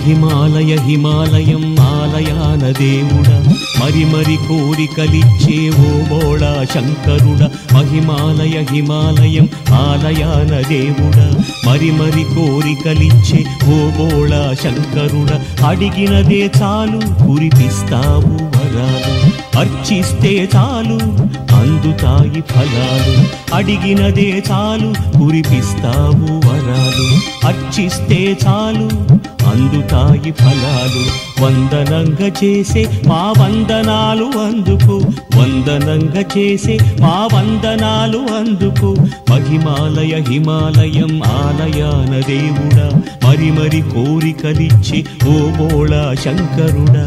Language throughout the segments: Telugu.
మహిమాలయ హిమాలయం ఆలయాన దేవుడా మరి కోరికలిచ్చే ఓ బోళా శంకరుడా మహిమాలయ హిమాలయం ఆలయాన దేవుడా మరి కోరికలిచ్చే ఓ బోళా శంకరుడా అడిగినదే చాలు కురిపిస్తావు వరాలు అర్చిస్తే చాలు అందుతాయి ఫలాలు అడిగినదే చాలు కురిపిస్తావు వరాలు అర్చిస్తే చాలు అందుతాయి ఫలాలు వందనంగా చేసే మా వందనాలు అందుకు వందనంగా చేసే మా వందనాలు అందుకు మహిమాలయ హిమాలయం ఆలయాన దేవుడా మరి కోరికలిచ్చి ఓ బోళా శంకరుడా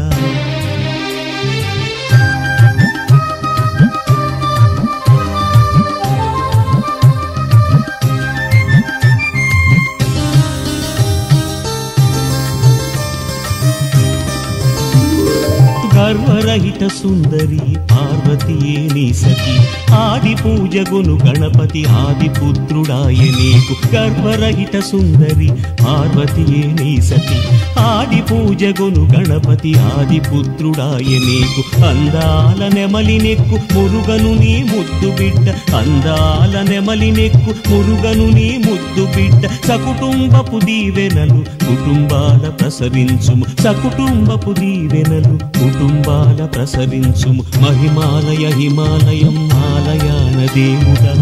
గర్వరహిత సుందరి పార్వతీయే నీ సఖి ఆది పూజగును గణపతి ఆది పుత్రుడాయ నీకు గర్వరహిత సుందరి పార్వతీయే నీ సఖి ఆది పూజగును గణపతి ఆది పుత్రుడాయ నీకు అందాల నెమలినెక్కు మురుగను నీ ముద్దు బిడ్డ అందాల నెమలినెక్కు మురుగను నీ ముద్దు బిడ్డ సకుటుంబపు దీవెనలు కుటుంబాల ప్రసరించుము సకుటుంబపు దీవెనలు కుటుంబాల ప్రసరించుము మహిమాలయ హిమాలయం ఆలయాన దేవుడా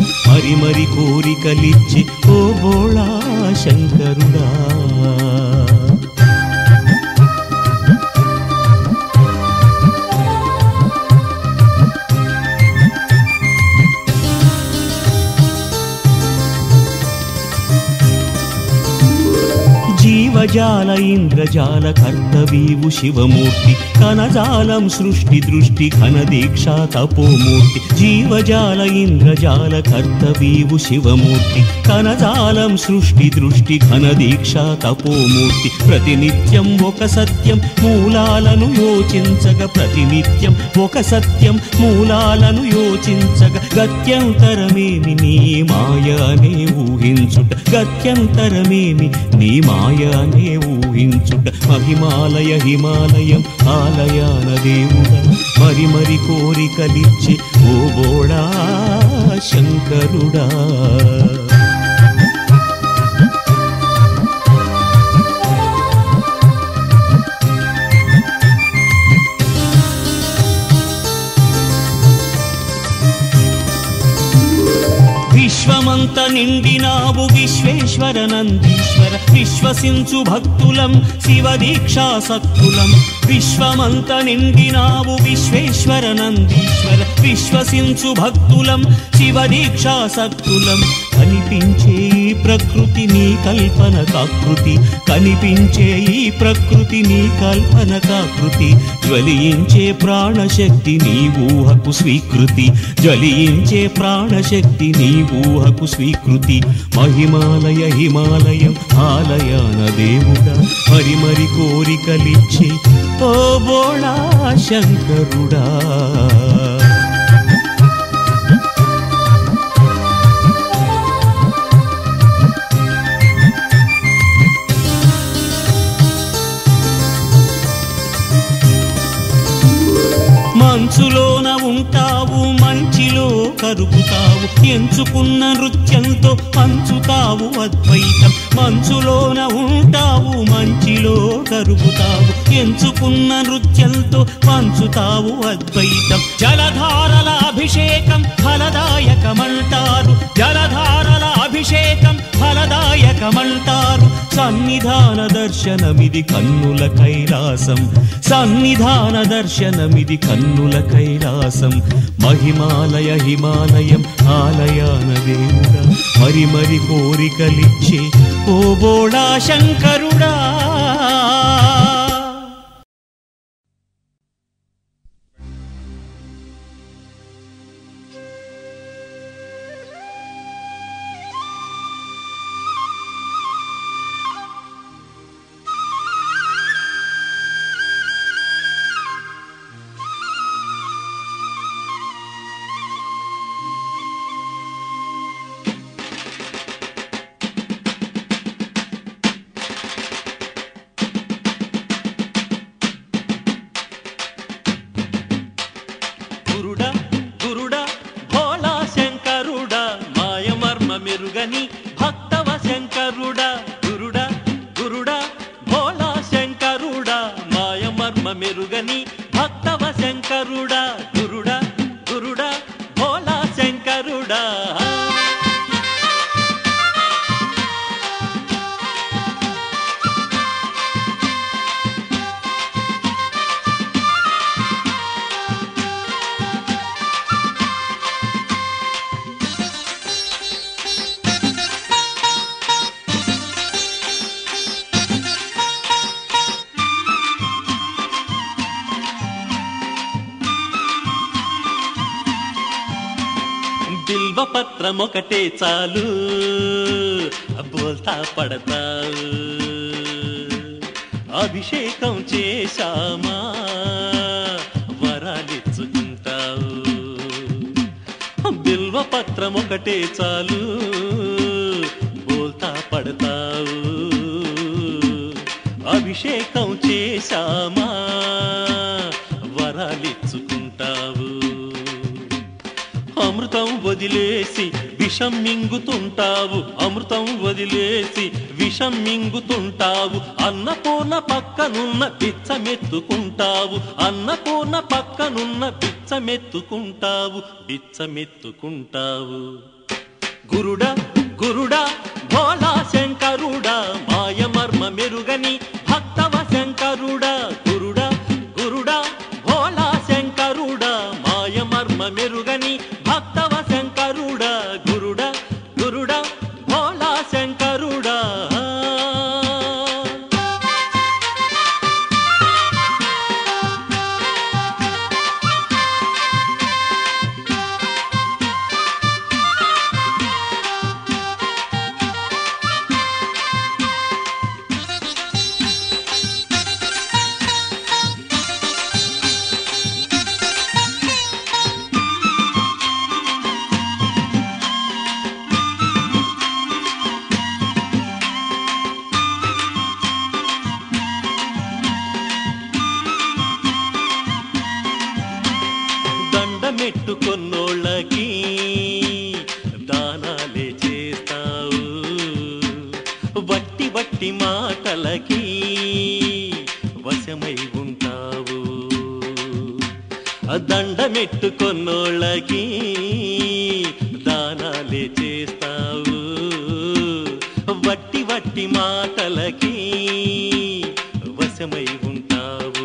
మరి కోరికలిచ్చి ఓ బోళా శంకరుడా జీవజాల ఇంద్రజాల కర్తవీవు శివమూర్తి కనజాలం సృష్టి దృష్టి ఘనదీక్షా తపోమూర్తి జీవజాల ఇంద్రజాల కర్తవీవు శివమూర్తి కనజాలం సృష్టి దృష్టి ఘనదీక్షా తపోమూర్తి ప్రతినిత్యం ఒక సత్యం మూలాలను యోచించగా ప్రతినిత్యం ఒక సత్యం మూలాలను యోచించగా గత్యంతరమేమి నీ మాయ అనే ఊహించుట గత్యంతరమేమి నీ మాయ అనే ఊహించుట మహిమాలయ హిమాలయం ఆలయాన దేవుడా మరి కోరికలిచ్చి ఓ బోళా శంకరుడా విశ్వమంత నిండినావు విశ్వేశ్వర నందీశ్వర విశ్వసించు భక్తులం శివ దీక్షాసక్తులం విశ్వమంత నిండినావు విశ్వేశ్వర నందీశ్వర విశ్వసించు భక్తులం శివ దీక్షాసక్తులం కనిపించే ఈ ప్రకృతి నీ కల్పన కాకృతి కనిపించే ఈ ప్రకృతి నీ కల్పన కాకృతి జ్వలించే ప్రాణశక్తి నీ ఊహకు స్వీకృతి జ్వలించే ప్రాణశక్తి నీ ఊహకు స్వీకృతి మహిమాలయ హిమాలయం ఆలయాన దేవుడా మరి కోరికలిచ్చి ఓ బోళా శంకరుడా మంచులోన ఉంటావు మంచిలో కరుగుతావు ఎంచుకున్న నృత్యంతో పంచుతావు అద్వైతం మంచులోన ఉంటావు మంచిలో కరుగుతావు ఎంచుకున్న నృత్యంతో పంచుతావు అద్వైతం జలధారల అభిషేకం ఫలదాయకమంటారు జలధారల అభిషేకం ఫలదాయకమంటారు సన్నిధాన దర్శనమిది కన్నుల కైలాసం సన్నిధాన దర్శనమిది కన్నుల కైలాసం మహిమాలయ హిమాలయం ఆలయాన దేవుడా మరి కోరికలిచ్చే ఓ బోళా శంకరుడా మెరుగని భక్తవ శంకరుడా గురుడా గురుడా భోళా శంకరుడా మాయమర్మ మెరుగని భక్తవ శంకరుడా గురుడా గురుడా భోళా శంకరుడా బిల్వపత్రమొకటే చాలు బోల్తా పడతావు అభిషేకం చేశామా వరాలిచ్చుకుంటావు బిల్వపత్రమొకటే చాలు బోల్తా పడతావు అభిషేకం చేశామా వరాలిచ్చుకుంటావు అమృతం వదిలేసి విషం మింగుతుంటావు అమృతం వదిలేసి విషం మింగుతుంటావు అన్నపూర్ణ పక్కనున్న బిచ్చమెత్తుకుంటావు అన్నపూర్ణ పక్కనున్న బిచ్చమెత్తుకుంటావు బిచ్చమెత్తుకుంటావు గురుడా గురుడా భోళా శంకరుడా మాయమర్మ మెరుగని భక్తవ శంకరుడా గురుడా గురుడా భోళా శంకరుడా మాయమర్మ మెరుగని భక్తవ శంకరుడా గురుడా గురుడా భోళా శంకరుడా దండమెట్టుకొన్నోళ్ళకి దానాలే చేస్తావు వట్టి వట్టి మాటలకి వశమై ఉంటావు దండమెట్టుకొన్నోళ్ళకి దానాలే చేస్తావు వట్టి వట్టి మాటలకి వశమై ఉంటావు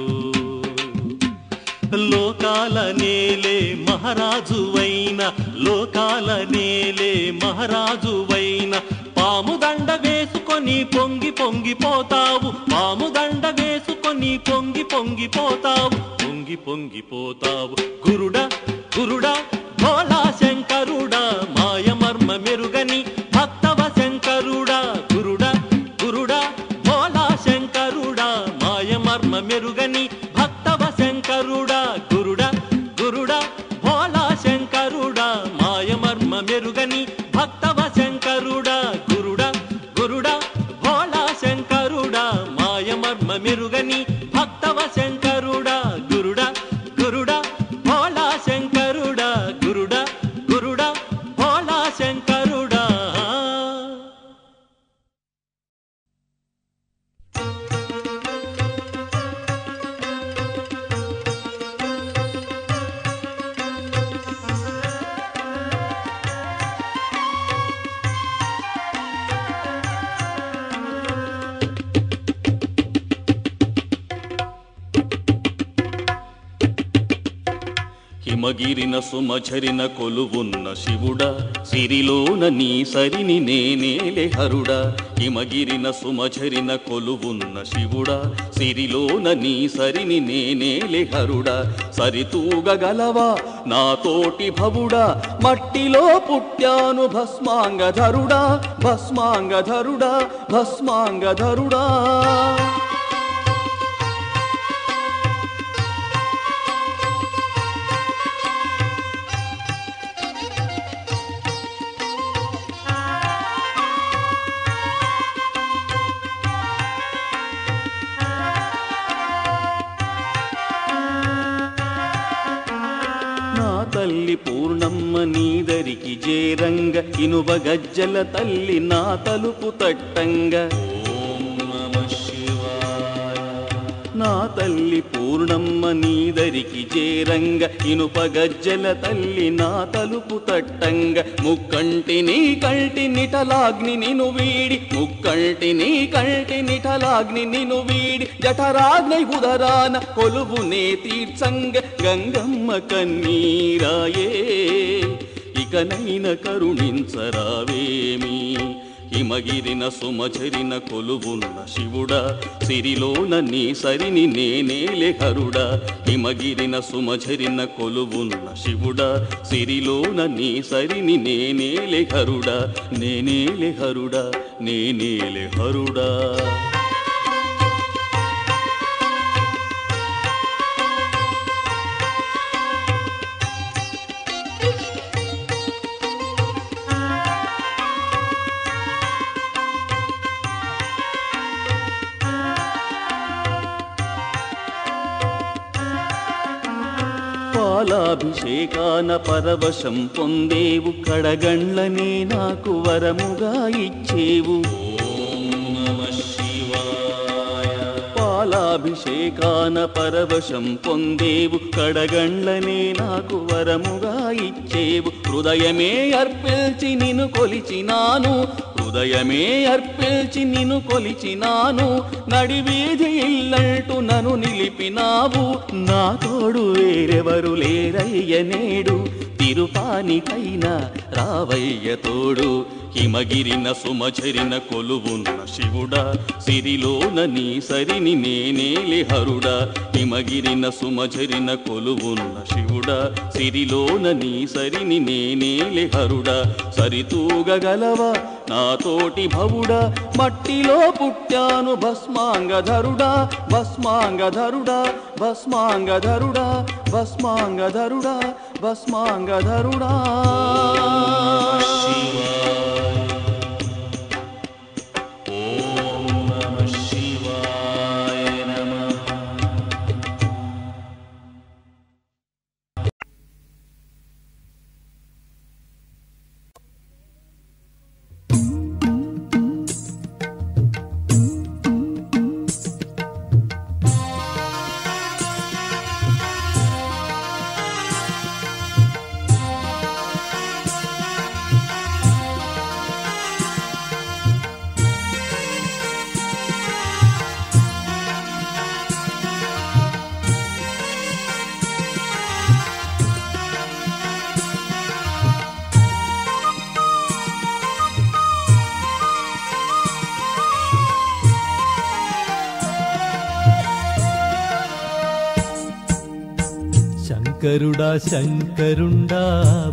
లోకాల నేలే మహారాజువైన లోకాల నేలే మహారాజువైన పాము దండ వేసుకొని పొంగి పొంగిపోతావు పాము దండ వేసుకొని పొంగి పొంగిపోతావు పొంగి పొంగిపోతావు గురుడా గురుడా భోళా శంకరుడా మాయమర్మ మెరుగని భక్తవ శంకరుడా గురుడా గురుడా భోళా శంకరుడా మాయమర్మ మెరుగని భక్తవ శంకరుడా గురుడా గురుడా భోళా శంకరుడా మాయమర్మ మెరుగని భక్తవ శంకరుడా గురుడా గురుడా భోళా శంకరుడా మాయమర్మ మెరుగని భక్తవ శంకరుడా గురుడా గురుడా భోళా శంకరుడా గురుడా గురుడా భోళా శంకరుడా హిమగిరిన సుమచరిన కొలువున్న శివుడా సిరిలోన నీ సరిని నేనేలే హరుడా హిమగిరిన సుమచరిన కొలువున్న శివుడా సిరిలోన నీ సరిని నేనేలే హరుడా సరితూగగలవా నాతోటి భవుడా మట్టిలో పుట్టాను భస్మాంగధరుడా భస్మాంగధరుడా భస్మాంగధరుడా తల్లి పూర్ణమ్మ నీదరికి దరికి చేరంగ ఇనుప గజ్జల తల్లి నా తలుపు తట్టంగ నా తల్లి పూర్ణమ్మ నీ దరికి చేరంగ ఇనుప గజ్జల తల్లి నా తలుపు తట్టంగ ముక్కంటి నీ కంటి నిటలాగ్ని నిను వీడి ముక్కంటి నీ కంటి నిటలాగ్ని నిను వీడి జఠరాగ్ని ఉదరాన కొలువునే తీర్చంగ గంగమ్మ కన్నీరాయే ఇకనైన కరుణించరావేమి హిమగిరిన సుమచరిన కొలువున్న శివుడా సిరిలోన నీ సరిని నేనేలే హరుడా హిమగిరిన సుమచరిన కొలువున్న శివుడా సిరిలోన నీ సరిని నేనేలే హరుడా నేనేలే హరుడా నేనేలే హరుడా పాలాభిషేకాన పరవశం పొందేవు కడగండ్లనే నాకు వరముగా ఇచ్చేవు పాలాభిషేకాన పరవశం పొందేవు కడగండ్లనే నాకు వరముగా ఇచ్చేవు హృదయమే అర్పిల్చి నిన్ను కొలిచినాను హృదయమే అర్పిల్చి నిన్ను కొలిచినాను నడివీధి ఇల్లంటూ నన్ను నిలిపినావు నా తోడు వేరెవరు లేరయ్య నేడు తిరుపానికైనా రావయ్య తోడు హిమగిరిన సుమచరిన కొలువున్న శివుడా సిరిలోన నీ సరిని నేనేలే హరుడా హిమగిరిన సుమచరిన కొలువున్న శివుడా సిరిలోన నీ సరిని నేనేలే హరుడా సరితూగగలవా నాతోటి భవుడా మట్టిలో పుట్టాను భస్మాంగధరుడా భస్మాంగధరుడా భస్మాంగధరుడా భస్మాంగధరుడా భస్మాంగధరుడా శంకరుడా శంకరుండా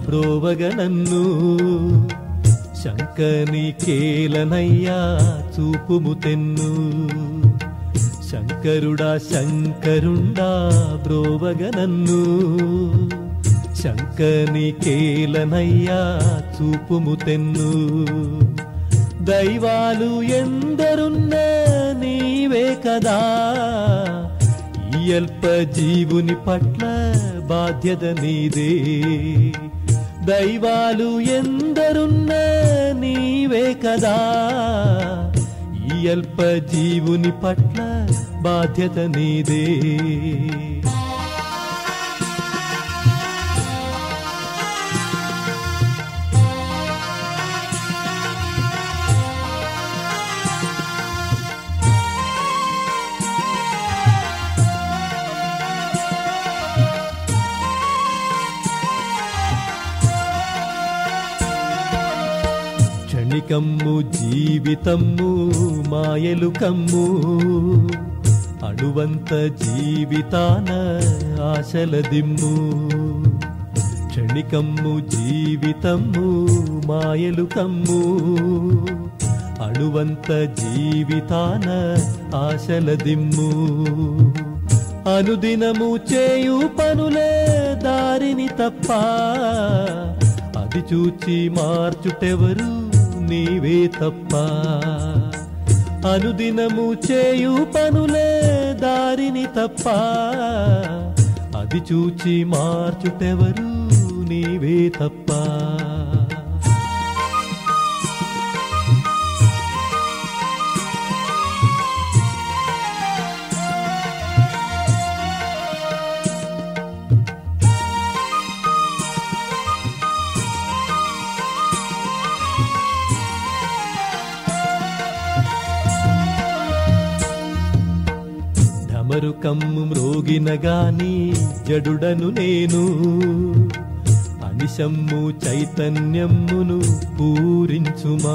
బ్రోవగ నన్ను శంకని కేలనయ్యా చూపుము తెన్ను శంకరుడా శంకరుండా బ్రోవగ నన్ను శంకని కేలనయ్యా చూపుము తెన్ను దైవాలు ఎందరున్నా నీవే కదా ఈ అల్ప జీవుని పట్ల బాధ్యత నీదే దైవాలు ఎందరున్నా నీవే కదా ఈ అల్ప జీవుని పట్ల బాధ్యత నీదే క్షణికమ్ము జీవితమ్ము మాయలు కమ్ము అణువంత జీవితాన ఆశల దిమ్ము క్షణికమ్ము జీవితమ్ము మాయలు కమ్ము అణువంత జీవితాన ఆశల దిమ్ము అనుదినము చేయు పనులే దారిని తప్ప అది చూచి మార్చుటెవరు నీవే తప్ప అనుదినము చేయు పనులే దారిని తప్ప అది చూచి మార్చుటెవరు నీవే తప్ప ఢమరుకమ్ము మ్రోగిన గాని జడుడను నేను అనిశమ్ము చైతన్యమ్మును పూరించుమా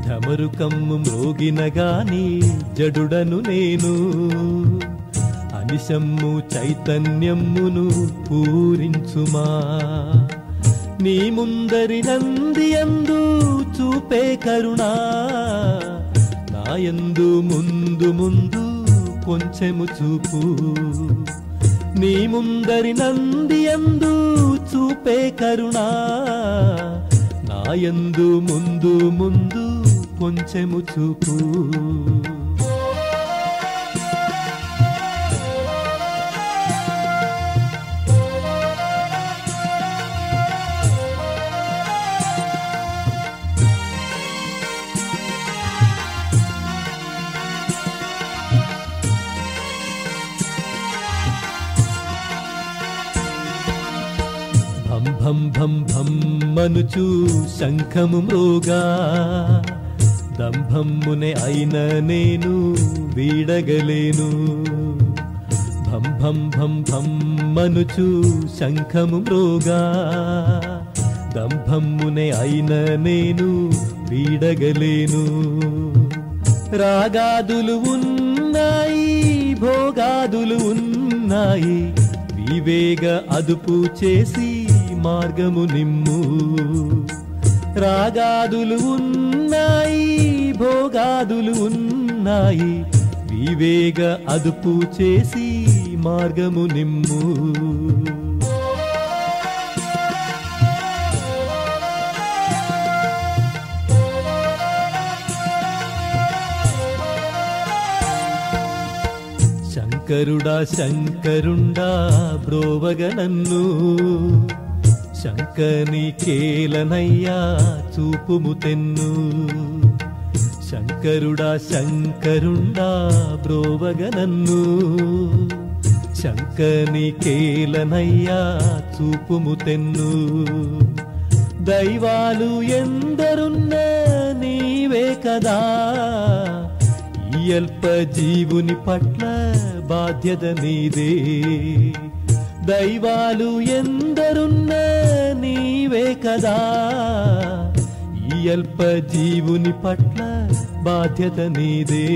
ఢమరుకమ్ము మ్రోగిన గాని జడుడను నేను అనిశమ్ము చైతన్యమ్మును పూరించుమా నీ ముందరి నందియందు చూపే కరుణా నాయందు ముందు ముందు కొంచెము చూపు నీ ముందరి నందియందు చూపే కరుణా నాయందు ముందు ముందు కొంచెము చూపు భం భం భం మనుచు శంఖము మ్రోగా దంభమ్మునే అయిన నేను వీడగలేను భం భం భం భం మనుచు శంఖము మ్రోగా దంభమ్మునే అయిన నేను వీడగలేను రాగాదులు ఉన్నాయి భోగాదులు ఉన్నాయి వివేగ అదుపు చేసి మార్గము నిమ్ము రాగాదులు ఉన్నాయి భోగాదులు ఉన్నాయి వివేగ అదుపు చేసి మార్గము నిమ్ము శంకరుడా శంకరుండా బ్రోవగ నన్ను శంకని కేలనయ్యా చూపుము తెన్ను శంకరుడా శంకరుండా బ్రోవగ నన్ను శంకని కేలనయ్యా చూపుము తెన్ను దైవాలు ఎందరున్న నీవే కదా ఈ అల్ప జీవుని పట్ల బాధ్యత నీదే దైవాలు ఎందరున్న నీవే కదా ఈ అల్ప జీవుని పట్ల బాధ్యత నీదే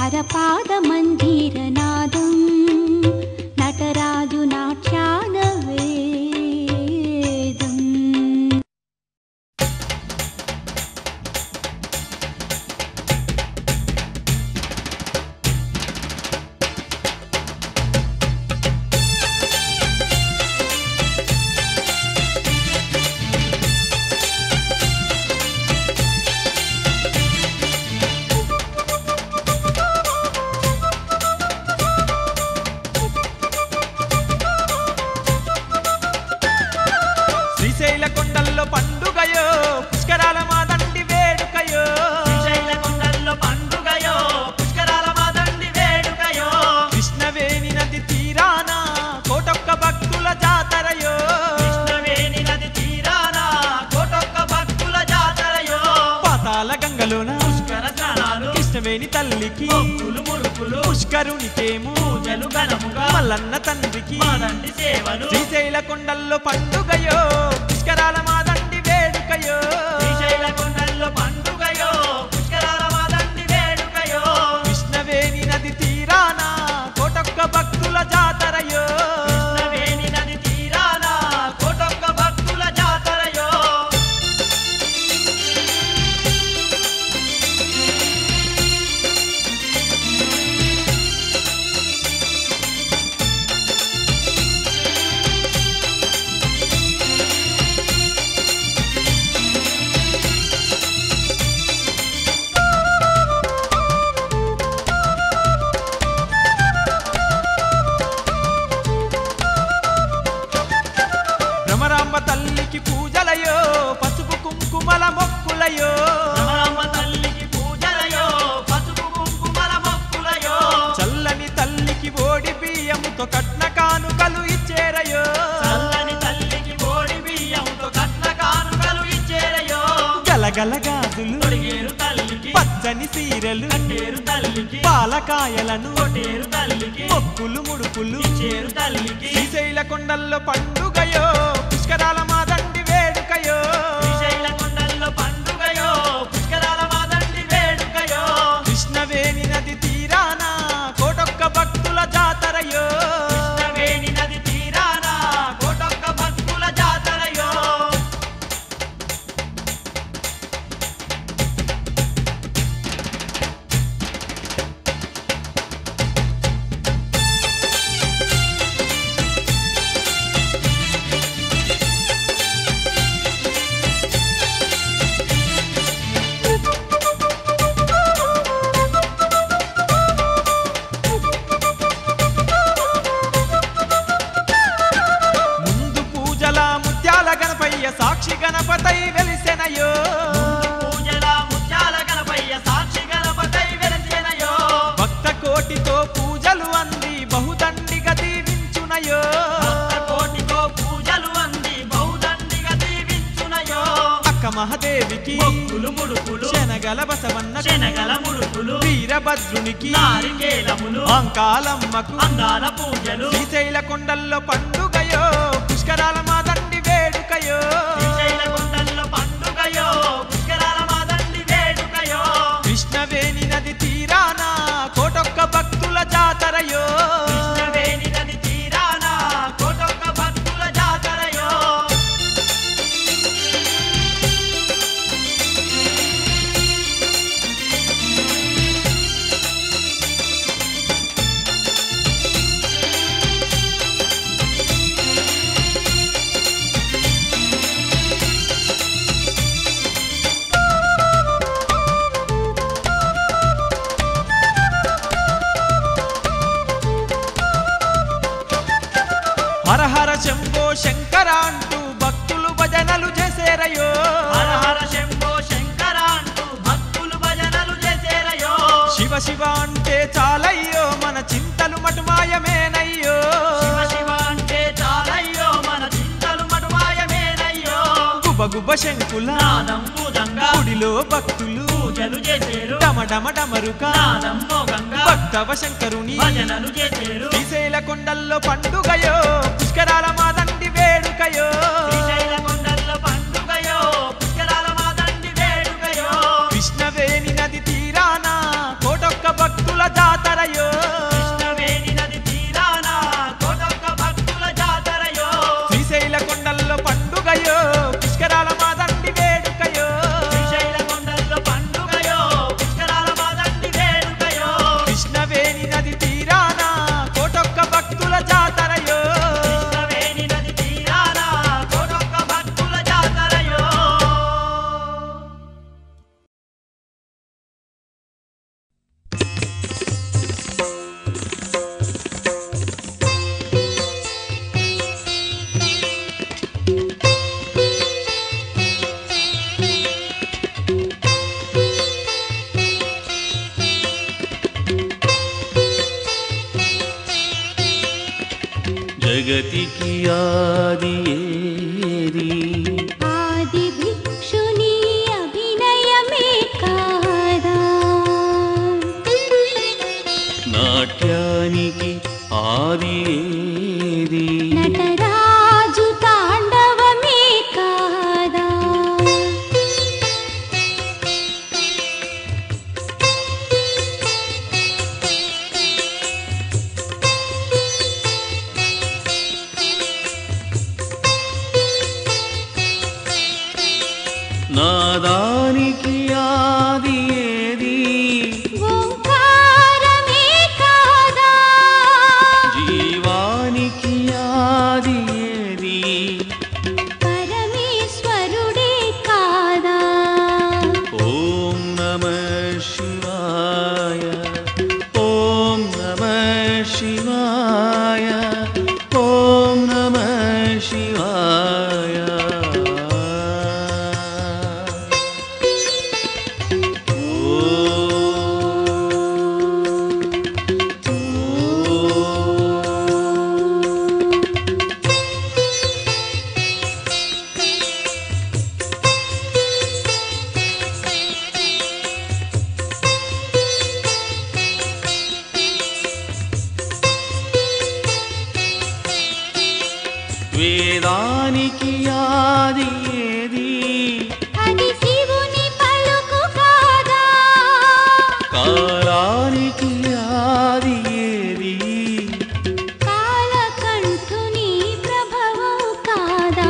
హరపాద మంజీరనాదం నటరాజు నాట్యాల వేదం. శ్రీశైల కొండల్లో పండుగయో పుష్కరాల మాదండి వేడుకయో. శ్రీశైల కొండల్లో పండుగయో పుష్కరాల మాదండి వేడుకయో. కృష్ణవేణి నది తీరాన కోటొక్క భక్తుల జాతరయో. కృష్ణవేణి నది తీరాన కోటొక్క భక్తుల జాతరయో. పాతాళ గంగలోన పుష్కర స్నానాలు కృష్ణవేణి తల్లికి మొక్కులు ముడుపులు. పుష్కరునికేమో పూజలు ఘనముగా మల్లన్న తండ్రికి మాదండి సేవలు. శ్రీశైల కొండల్లో పండుగయో పుష్కరాల మాదండి వేడుకయో. శ్రీశైల కొండల్లో పండుగయో పుష్కరాల మాదండి వేడుకయో. కృష్ణవేణి నది తీరాన కోటొక్క భక్తుల జాతరయో. కృష్ణవేణి నది తీరాన కోటొక్క భక్తుల జాతరయో. భ్రమరాంబ తల్లికి పూజలయో పసుపు కుంకుమల మొక్కులయో. భ్రమరాంబ తల్లికి పూజలయో పసుపు కుంకుమల మొక్కులయో. చల్లని తల్లికి ఓడి బియ్యముతో కట్న కానుకలు ఇచ్చేరయో. చల్లని తల్లికి ఓడి బియ్యముతో కట్న కానుకలు ఇచ్చేరయో. గలగల గాజులు తొడిగేరు తల్లికి పచ్చని సీరలు కట్టేరు తల్లికి. పాలకాయలను కొట్టేరు తల్లికి మొక్కులు ముడుపులు ఇచ్చేరు తల్లికి. శ్రీశైల కొండల్లో పండుగయో పుష్కరాల మాదండి వేడుకయో. శ్రీశైల కొండల్లో పండుగయో పుష్కరాల మాదండి వేడుకయో. కృష్ణవేణి నది తీరాన కోటొక్క భక్తుల జాతరయో. కృష్ణవేణి నది తీరాన కోటొక్క భక్తుల జాతరయో. ముందు పూజల ముత్యాల గణపయ్య సాక్షి గణపతై వెలిసెనయో. పూజల ముత్యాల గణపయ్య సాక్షి గణపతై వెలిసెనయో. భక్త కోటితో పూజలు అంది బహుదండిగా దీవించునయో. భక్త కోటితో పూజలు అంది బహుదండిగా దీవించునయో. అక్క మహాదేవికి మొక్కులు ముడుపులు శనగల బసవన్న శనగల ముడుపులు. వీరభద్రునికి నారికేలములు అంకాలమ్మకు అందాల పూజలు. శ్రీశైల కొండల్లో పండుగయో పుష్కరాల మాదండి వేడుకయో. శ్రీశైల కొండల్లో పండుగయో పుష్కరాల మాదండి వేడుకయో. కృష్ణవేణి నది తీరాన కోటొక్క భక్తుల జాతరయో. కృష్ణవేణి నది తీరాన కోటొక్క భక్తుల జాతరయో. హర హర శంభో శంకర అంటూ భక్తులు భజనలు చేసేరయో. హర హర శంభో శంకర అంటూ భక్తులు భజనలు చేసేరయో. శివ శివ అంటే చాలయ్యో మన చింతలు మటుమాయమేనయ్యో. శివ శివ అంటే చాలయ్యో మన చింతలు మటుమాయమేనయ్యో. గుబ గుబ శంకుల నాదం మూదంగా గుడిలో భక్తులు పూజలు చేసేరు. డమ డమ డమరుక నాదం మోగంగా భక్తవ శంకరుని భజనలు చేసేరు. శ్రీశైల కొండల్లో పండుగయో పుష్కరాల మాదండి వేడుకయో. శ్రీశైల కొండల్లో పండుగయో పుష్కరాల మాదండి వేడుకయో. కృష్ణవేణి నది తీరాన కోటొక్క భక్తుల జగతికి ఆది ఏది ఆది భిక్షుని అభినయమే కాదా నాట్యానికి ఆది ఏది నటరాజు తాండవమే కాదా నాదానికి ఆది ఏది ఓంకారమే కాదా జీవానికి ఆది ఏది పరమేశ్వరుడే కాదా ఓం నమః శివాయ ఓం నమః శివాయ ఓం నమః శివాయ వేదానికి ఆది ఏది అది శివుని పలుకు కాదా కాలానికి ఆది ఏది కాలకంఠుని ప్రభవం కాదా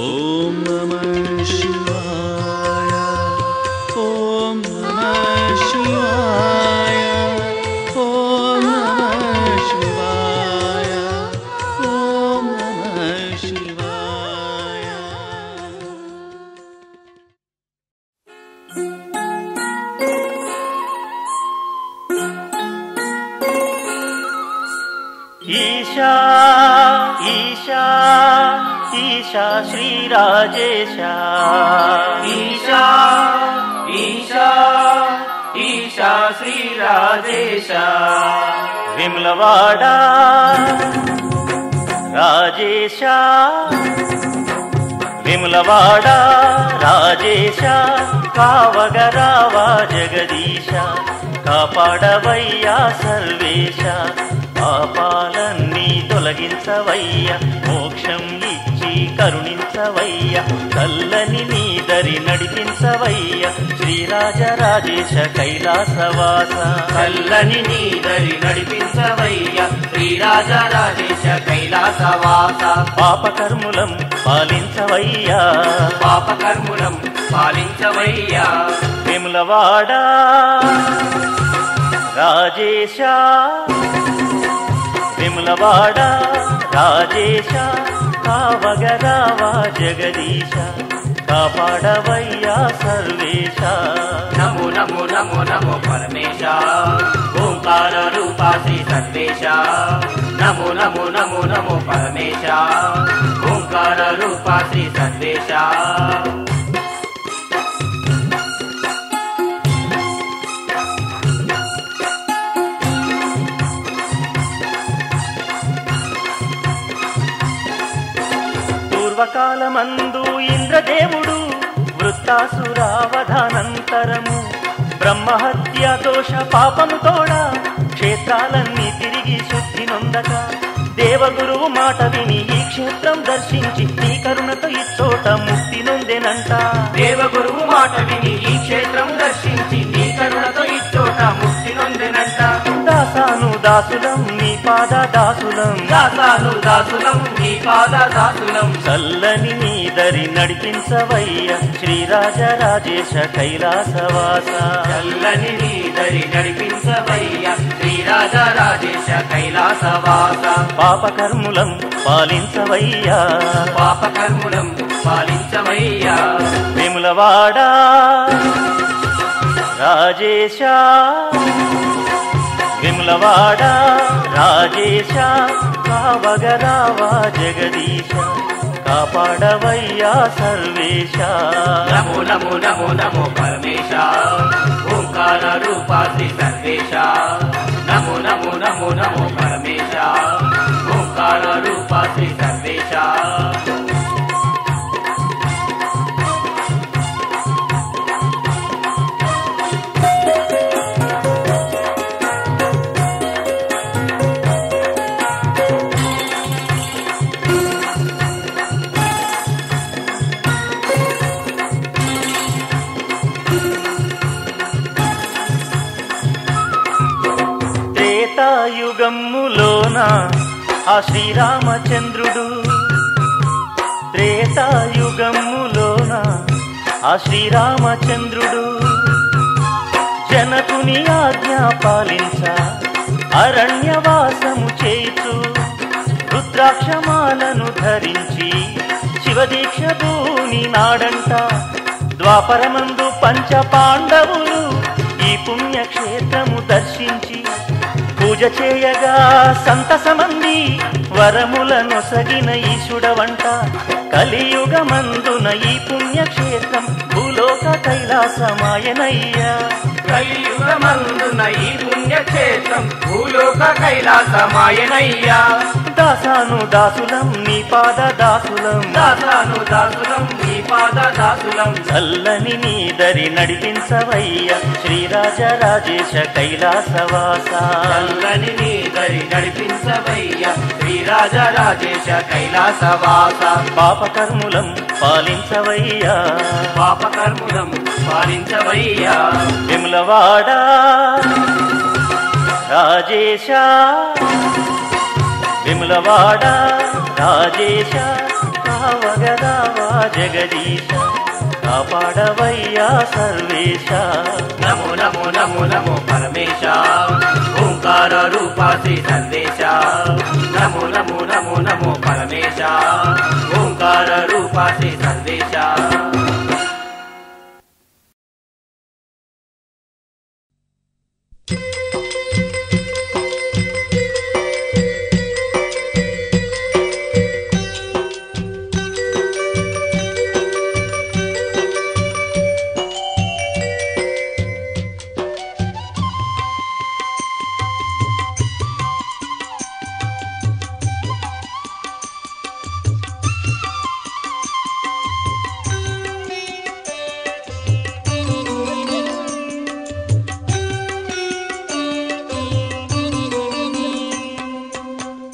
ఓం నమః శివాయ ఓం నమః శివాయ ఓం నమః శివాయ ఓం నమః శివాయ ఈశా ఈశా ఈశా శ్రీరాజేశ ఈశా ఈశా ఈశా శ్రీరాజేశ విమలవాడ రాజేశ విమలవాడ రాజేశ కావగరావా జగదీశ కాపాడవయ్యా సర్వేశ పాపాలన్నీ తొలగించవయ్య మోక్షం ఇచ్చి కరుణించవయ్య చల్లని నీ దరి నడిపించవయ్య శ్రీరాజరాజేశ కైలాసవాస చల్లని నీ దరి నడిపించవయ్య శ్రీరాజరాజేశ కైలాసవాస పాపకర్ములం పాలించవయ్యా పాపకర్ములం పాలించవయ్యా విమలవాడ రాజేశ విమలవాడ రాజేశ కావగరావా జగదీశ కాపాడవయ్యా సర్వేశ నమో నమో నమో నమో పరమేశ ఓంకార రూపా శ్రీ సర్వేశ నమో నమో నమో నమో పరమేశ ఓంకార రూపా శ్రీ సర్వేశ పూర్వకాలమందు ఇంద్రదేవుడు వృత్తాసురావధానంతరము బ్రహ్మహత్య దోష పాపము తోడ క్షేత్రాలన్నీ తిరిగి శుద్ధి నొందక దేవగురువు మాట విని ఈ క్షేత్రం దర్శించి నీ కరుణతో ఇచ్చోట ముక్తి నొందెనంట దేవగురువు మాట విని ఈ క్షేత్రం దర్శించి నీ కరుణతో ఇచ్చోట ముక్తి నొందెనంట దాసాను దాసులం నీ పాద దాసులం దాసాను దాసులం నీ పాద దాసులం చల్లని నీ దరి నడిపించవయ్య శ్రీరాజరాజేశ కైలాసవాస చల్లని నీ దరి నడిపించవయ్య శ్రీరాజరాజేశ కైలాసవాస పాపకర్ములం పాలించవయ్యా పాపకర్ములం పాలించవయ్యా విమలవాడ రాజేశ విమలవాడ రాజేశ కావగరావా జగదీశ కాపాడవయ్యా సర్వేశ నమో నమో నమో నమో పరమేశ ఓంకార రూపా శ్రీ సర్వేశ నమో నమో నమో నమో పరమేశ శ్రీ సర్వేశ త్రేతాయుగమ్ములోన ఆ శ్రీరామచంద్రుడు త్రేతాయుగమ్ములోన ఆ శ్రీరామచంద్రుడు జనకుని ఆజ్ఞ పాలించ అరణ్యవాసము చేయుచు రుద్రాక్షమాలను ధరించి శివదీక్ష భూని నాడంట ద్వాపరమందు పంచ పాండవులు ఈ పుణ్యక్షేత్రము దర్శించి పూజ చేయగా సంతసమంది వరములనొసగిన ఈశుడవంట కలియుగమందున ఈ పుణ్యక్షేత్రం భూలోక కైలాసమాయనయ్యా కలియుగమందున ఈ పుణ్యక్షేత్రం భూలోక కైలాసమాయనయ్యా దాసాను దాసులం నీ పాద దాసులం దాసాను దాసులం నీ పాద దాసులం చల్లని నీ దరి నడిపించవయ్య శ్రీరాజరాజేశ కైలాసవాస చల్లని నీ దరి నడిపించవయ్య శ్రీరాజరాజేశ కైలాసవాస పాపకర్ములం పాలించవయ్యా పాపకర్ములం పాలించవయ్యా విమలవాడ రాజేశ విమలవాడ రాజేశ కావగదావా జగదీశ కాపాడవయ్యా సర్వేశ నమో నమో నమో నమో పరమేశ ఓంకార రూపా శ్రీ సర్వేశ నమో నమో నమో నమో పరమేశ ఓంకార రూపా శ్రీ సర్వేశ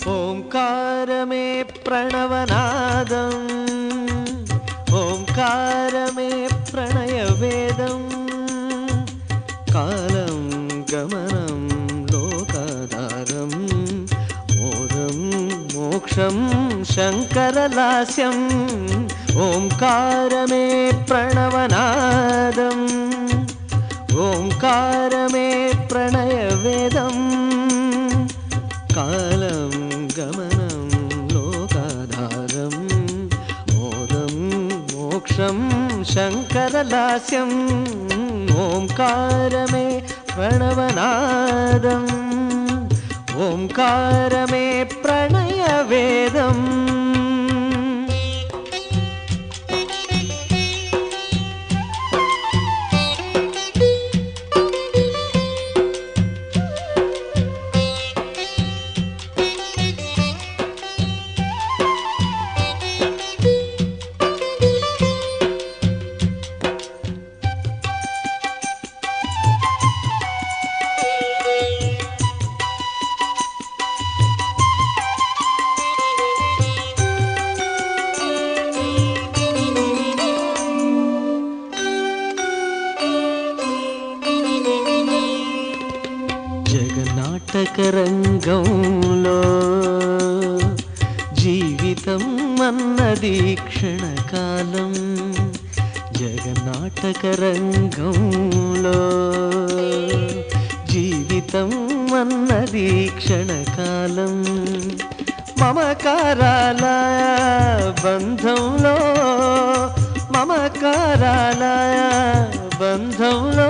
ఓంకారమే ప్రణవనాదం ఓంకారమే ప్రణయవేదం కాలం గమనం లోకాధారం మోదం మోక్షం శంకరలాస్యం ఓంకారమే ప్రణవనాదం ఓంకారమే ప్రణయవేదం కాలం గమనం లోకాధారం మోదం మోక్షం శంకరలాస్యం ఓంకారమే ప్రణవనాదం ఓంకారమే ప్రణయవేదం జగన్నాటకరంగంలో జీవితం అన్నది క్షణకాలం జగన్నాటకరంగంలో జీవితం అన్నది క్షణకాలం మమకారాల బంధంలో మమకారాల బంధంలో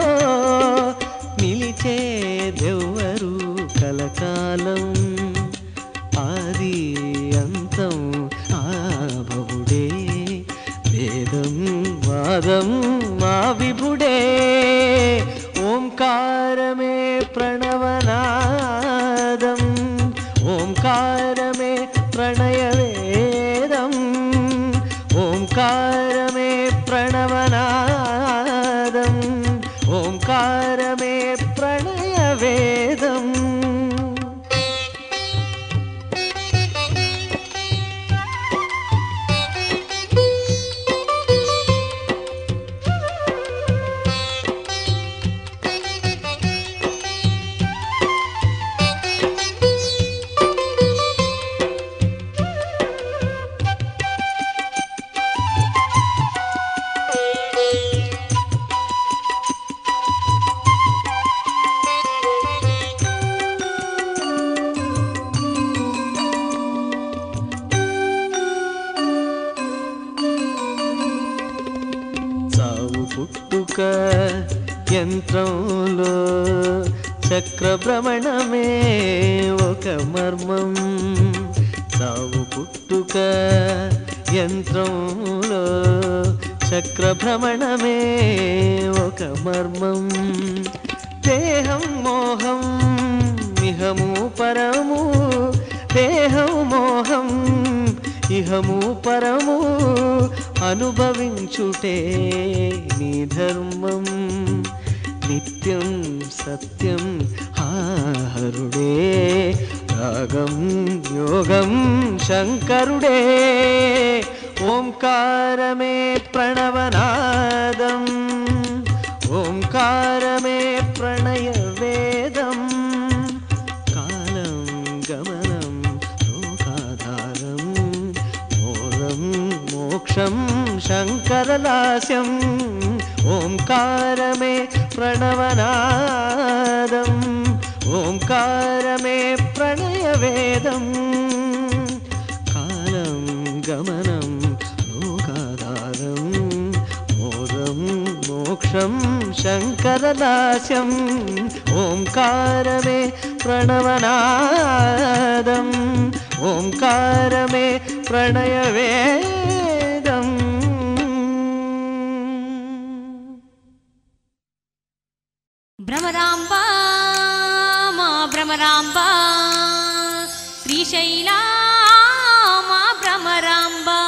నిలిచేదెవ్వరు కలకాలం ఆది అంతం ఆభవుడే వేదం వాదం మా విభుడే ఓంకారమే ప్రణవనాదం ఓంకారమే ప్రణయవేదం యంత్రంలో చక్రభ్రమణమే ఒక మర్మం. చావు పుట్టుక యంత్రంలో చక్రభ్రమణమే ఒక మర్మం. దేహం మోహం ఇహము పరము, దేహం మోహం ఇహము పరము, అనుభవించుటే నీ ధర్మం. నిత్యం సత్యం హరుడే, రాగం యోగం శంకరుడే. ఓంకారమే ప్రణవనాదం, ఓంకారమే ప్రణయ వేదం. కాలం గమనం లోకాధారం, మోరం మోక్షం శంకరలాస్యం. ఓంకారమే ప్రణవనాదం, ఓంకారమే ప్రణయ వేదం. కాలం గమనం లోకాధారం, మోరం మోక్షం శంకరలాస్యం. ఓంకారమే ప్రణవనాదం, ఓంకారమే ప్రణయ వేదం. భ్రమరాంబా మా భ్రమరాంబా, శ్రీశైలా మా భ్రమరాంబా.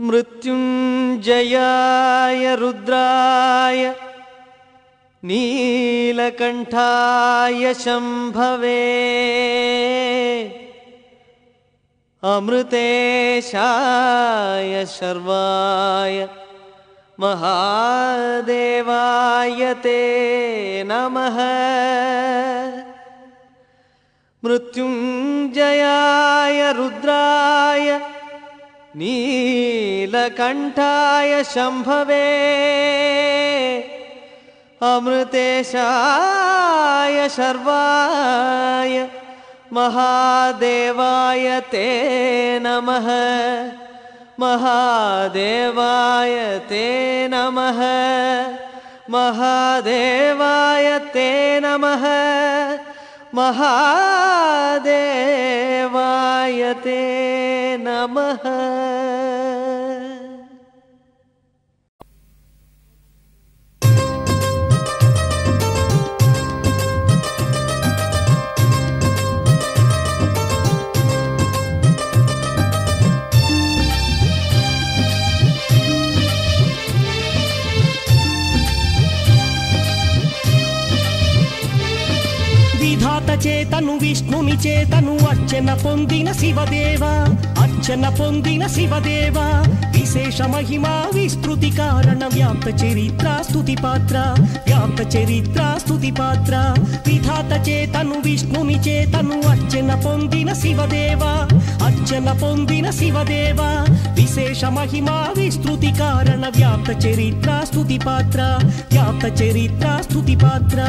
మృత్యుంజయాయ రుద్రాయ నీలకంఠాయ శంభవే అమృతేశాయ శర్వాయ మహాదేవాయ తే నమః. మృత్యుంజయాయ రుద్రాయ నీలకంఠాయ శంభవే అమృతేశాయ శర్వాయ మహాదేవాయ తే నమః. మహాదేవాయ తే నమః. మహాదేవాయ తే నమః. మహాదేవాయ తే నమః. విధాత చేతను విష్ణుని చేతను అర్చన పొందిన శివదేవ, అర్చన పొందిన శివదేవ. విశేష మహిమా విస్తృతి కారణ వ్యాప్త చరిత్ర స్తుతి పాత్ర, వ్యాప్త చరిత్ర స్తుతి పాత్ర. విధాత చేతను విష్ణుని చేతను అర్చన పొందిన శివదేవ, అర్చన పొందిన శివదేవ. విశేష మహిమా విస్తృతి కారణ వ్యాప్త చరిత్ర స్తుతి పాత్ర, వ్యాప్త చరిత్ర స్తుతి పాత్ర.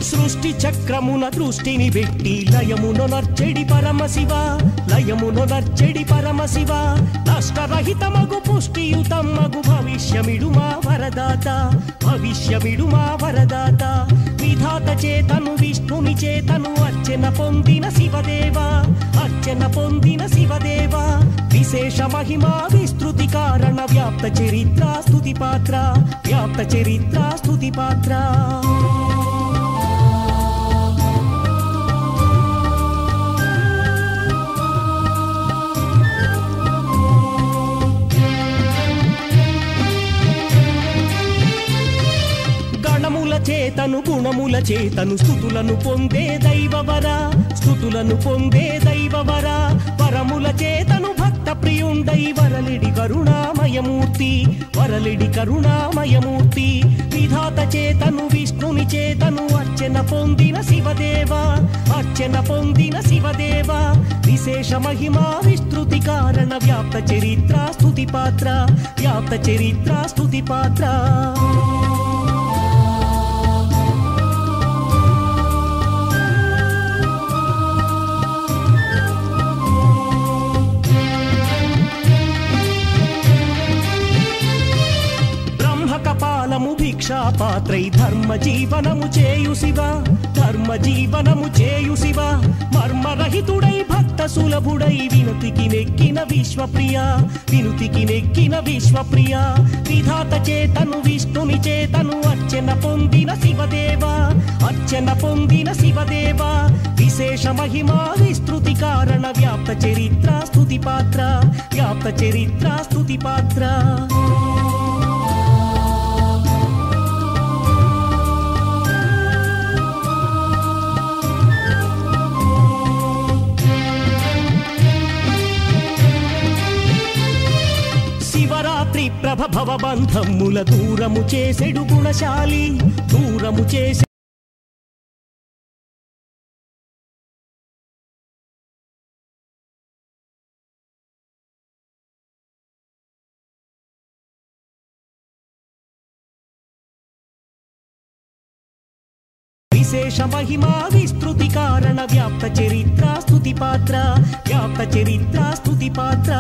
సృష్టి చక్రమున దృష్టిని పెట్టి లయమును నర్చెడి పరమశివ, లయమును నర్చెడి పరమశివ. నష్టరహితమగు పుష్టియుతమగు భవిష్యమిడు మా వరదాత, భవిష్యమిడు మా వరదాత. విధాత చేతను విష్ణుని చేతను అర్చన పొందిన శివదేవ, అర్చన పొందిన శివదేవ. విశేష మహిమా విస్తృతి కారణ వ్యాప్త చరిత్ర స్తుతి పాత్ర, వ్యాప్త చరిత్ర స్తుతి పాత్ర. చేతను గుణముల చేతను స్తుతులను పొందే దైవవర, స్తుతులను పొందే దైవవర. వరముల చేతను భక్త ప్రియుండై వరలిడి కరుణామయమూర్తి, వరలిడి కరుణామయమూర్తి. విధాత చేతను విష్ణుని చేతను అర్చన పొందిన శివదేవ, అర్చన పొందిన శివదేవ. విశేష మహిమా విస్తృతి కారణ వ్యాప్త చరిత్ర స్తుతి పాత్ర, వ్యాప్త చరిత్ర స్తుతి పాత్ర. భిక్షాపాత్రై ధర్మ జీవనము చేయు శివ, ధర్మ జీవనము చేయు శివ. మర్మరహితుడై భక్త సులభుడై వినుతికి నెక్కిన విశ్వప్రియ, వినుతికి నెక్కిన విశ్వప్రియ. విధాత చేతను విష్ణుని చేతను అర్చన పొందిన శివదేవ, అర్చన పొందిన శివదేవ. విశేష మహిమా విస్తృతి కారణ వ్యాప్త చరిత్ర స్తుతి పాత్ర, వ్యాప్త చరిత్ర స్తుతి పాత్ర. ప్రభ భవబంధముల దూరము చేసెడు గుణశాలి, దూరము చేసే విశేష మహిమా విస్తృతి కారణ వ్యాప్త చరిత్ర స్తుతి పాత్ర, వ్యాప్త చరిత్ర స్తుతి పాత్ర.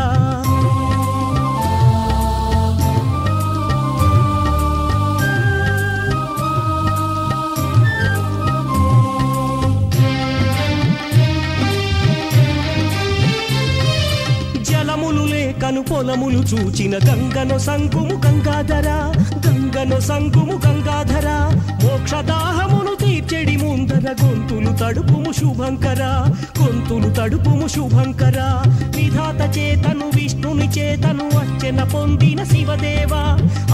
జలములు లేకను పొలములు చూచిన గంగను సంకుము గంగాధర గంగను సంకుము గంగాధర మోక్షదాహమును తీర్చెడి ముందర గొంతులు తడుపుము శుభంకర గొంతులు తడుపుము శుభంకర విధాత చేతను విష్ణుని చేతను అర్చన పొందిన శివదేవ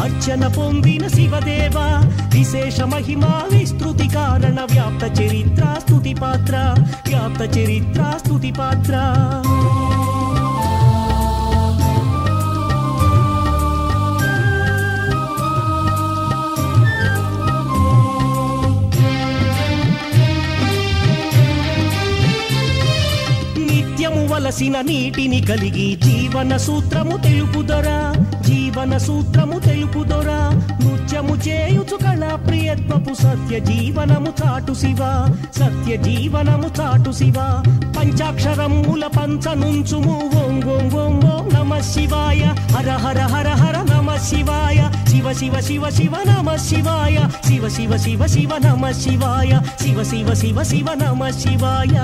అర్చన పొందిన శివదేవ విశేష మహిమా విస్తృతి కారణ వ్యాప్త చరిత్ర స్తుతి పాత్ర వ్యాప్త చరిత్ర స్తుతి పాత్ర నిత్యము వలసిన నీటిని కలిగి జీవన సూత్రము తెలుపుదొరా జీవన సూత్రము తెలుపుదొరా నృత్యము చేయుచు కళా ప్రియత్వపు సత్య జీవనము చాటు శివ సత్య జీవనము చాటు శివ పంచాక్షరముల పంచనుంచుము ఓం ఓం ఓం ఓం నమః శివాయ హర హర హర హర నమః శివాయ శివ శివ శివ శివ నమః శివాయ శివ శివ శివ శివ నమః శివాయ శివ శివ శివ శివ నమః శివాయ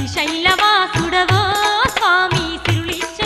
శ్రీశైలవాసుడవో స్వామి సిరులిచ్చ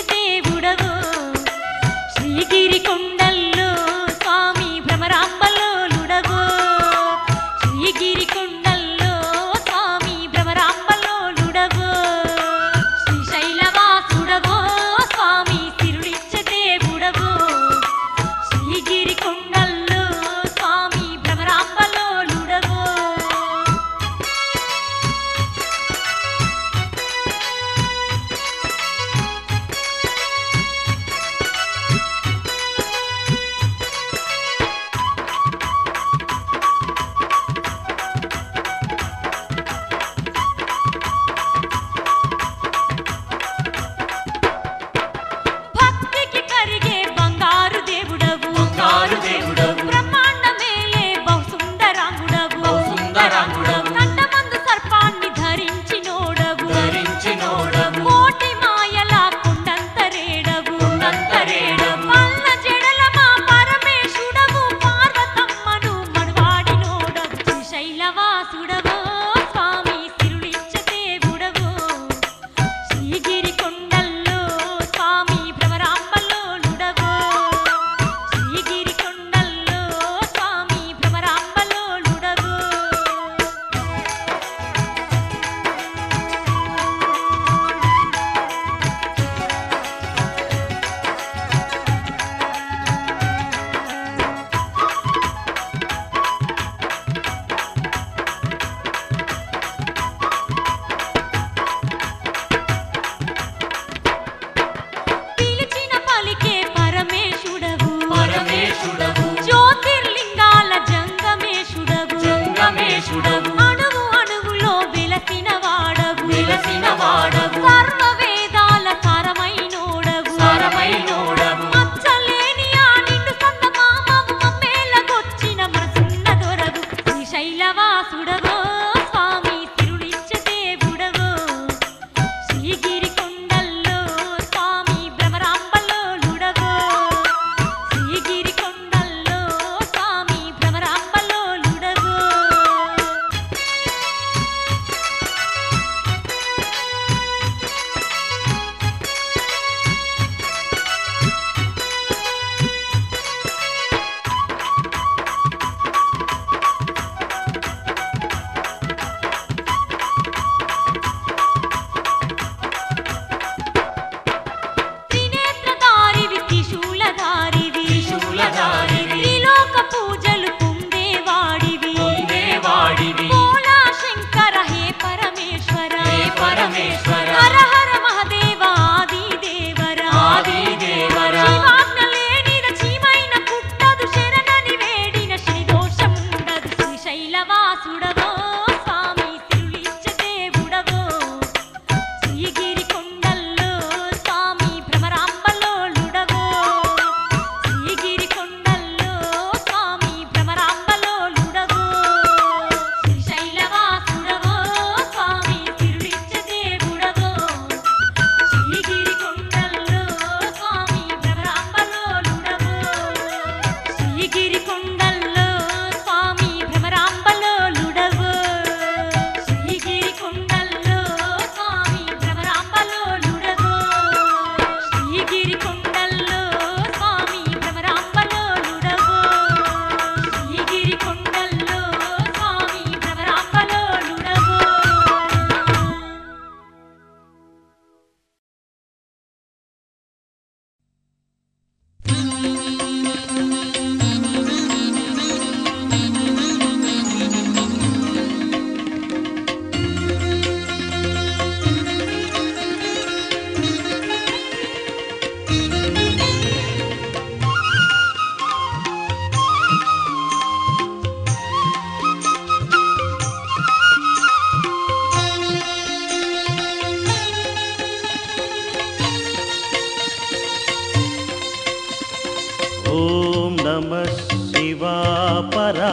నమః శివాపరా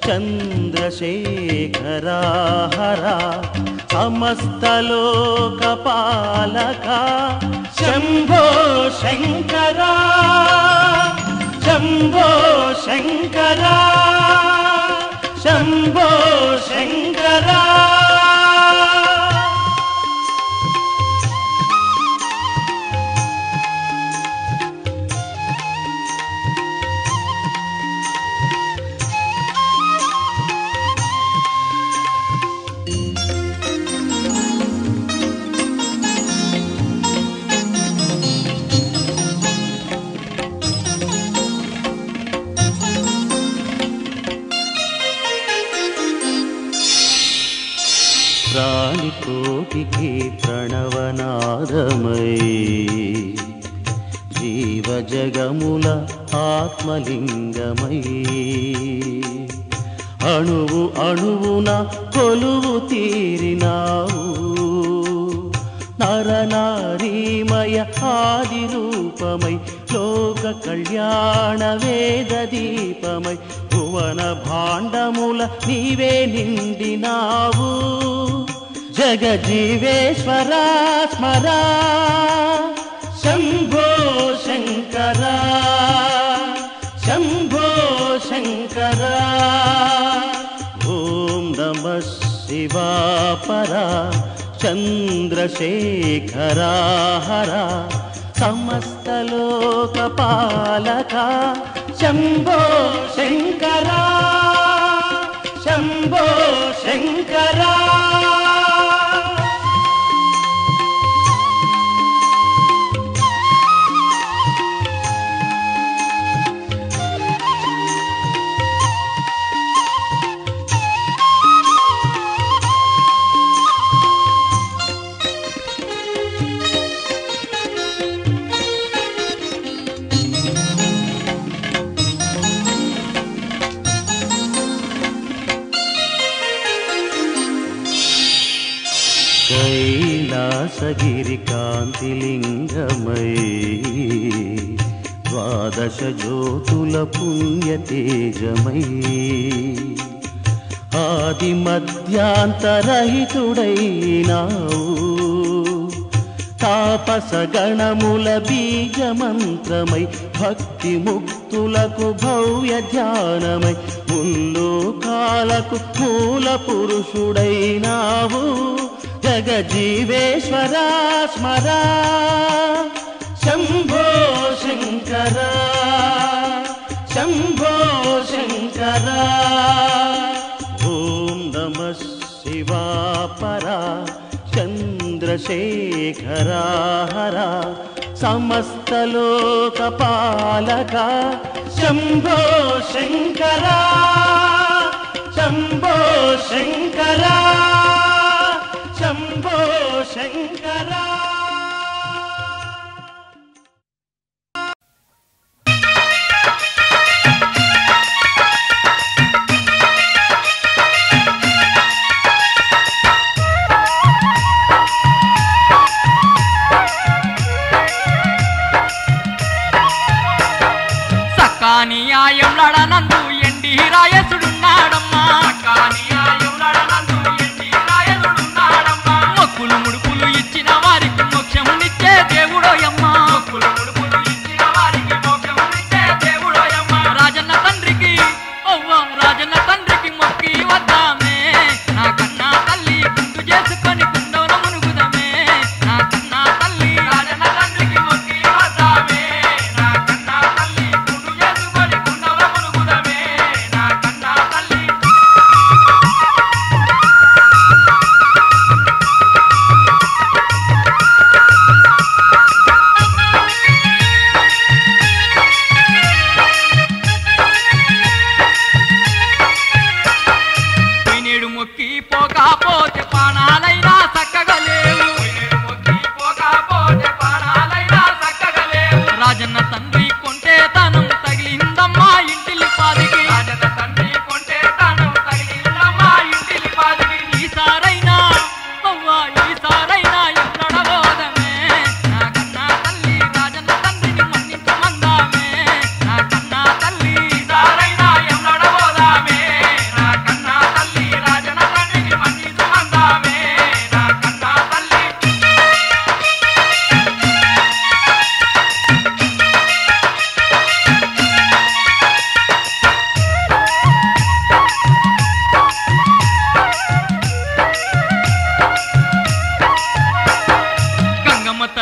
చంద్రశేఖరా హరా సమస్తలోకపాలక శంభో శంకరా శంభో శంకరా శంభో శంకరా ప్రాణికోటికి ప్రణవనాదమై జీవజగముల ఆత్మలింగమై అణువు అణువున కొలువు తీరినావు నరనారీమయ ఆది రూపమై లోక కళ్యాణ వేద దీపమై భువన భాండముల నీవే నిండినావు జగజీవేశ్వరా స్మరా శంభో శంకరా శంభో శంకరా ఓం నమః శివాపరా చంద్రశేఖరా హరా సమస్తలోకపాలక శంభో శంకరా శంభో శంకరా కైలాసగిరి కాంతిలింగమై ద్వాదశ జ్యోతుల పుణ్యతేజమై ఆది మధ్యాంతరహితుడైనావు తాపస గణముల బీజమంత్రమై భక్తి ముక్తులకు భవ్య ధ్యానమై ముల్లోకాలకు మూల పురుషుడైనావు జగజీవేశ్వరా స్మరా శంభో శంకరా శంభో శంకరా ఓం నమః శివాపరా చంద్రశేఖరా హరా సమస్తలోకపాలక శంభో శంకరా శంభో శంకరా శంభో శంకరా సక్కానియాయంలడనందు ఎండి రాయసుడున్నాడమ్మా సక్కానియాయంలడనందు ఎండి రాయసుడున్నాడమ్మా మొక్కులు ముడుపులు ఇచ్చిన వారి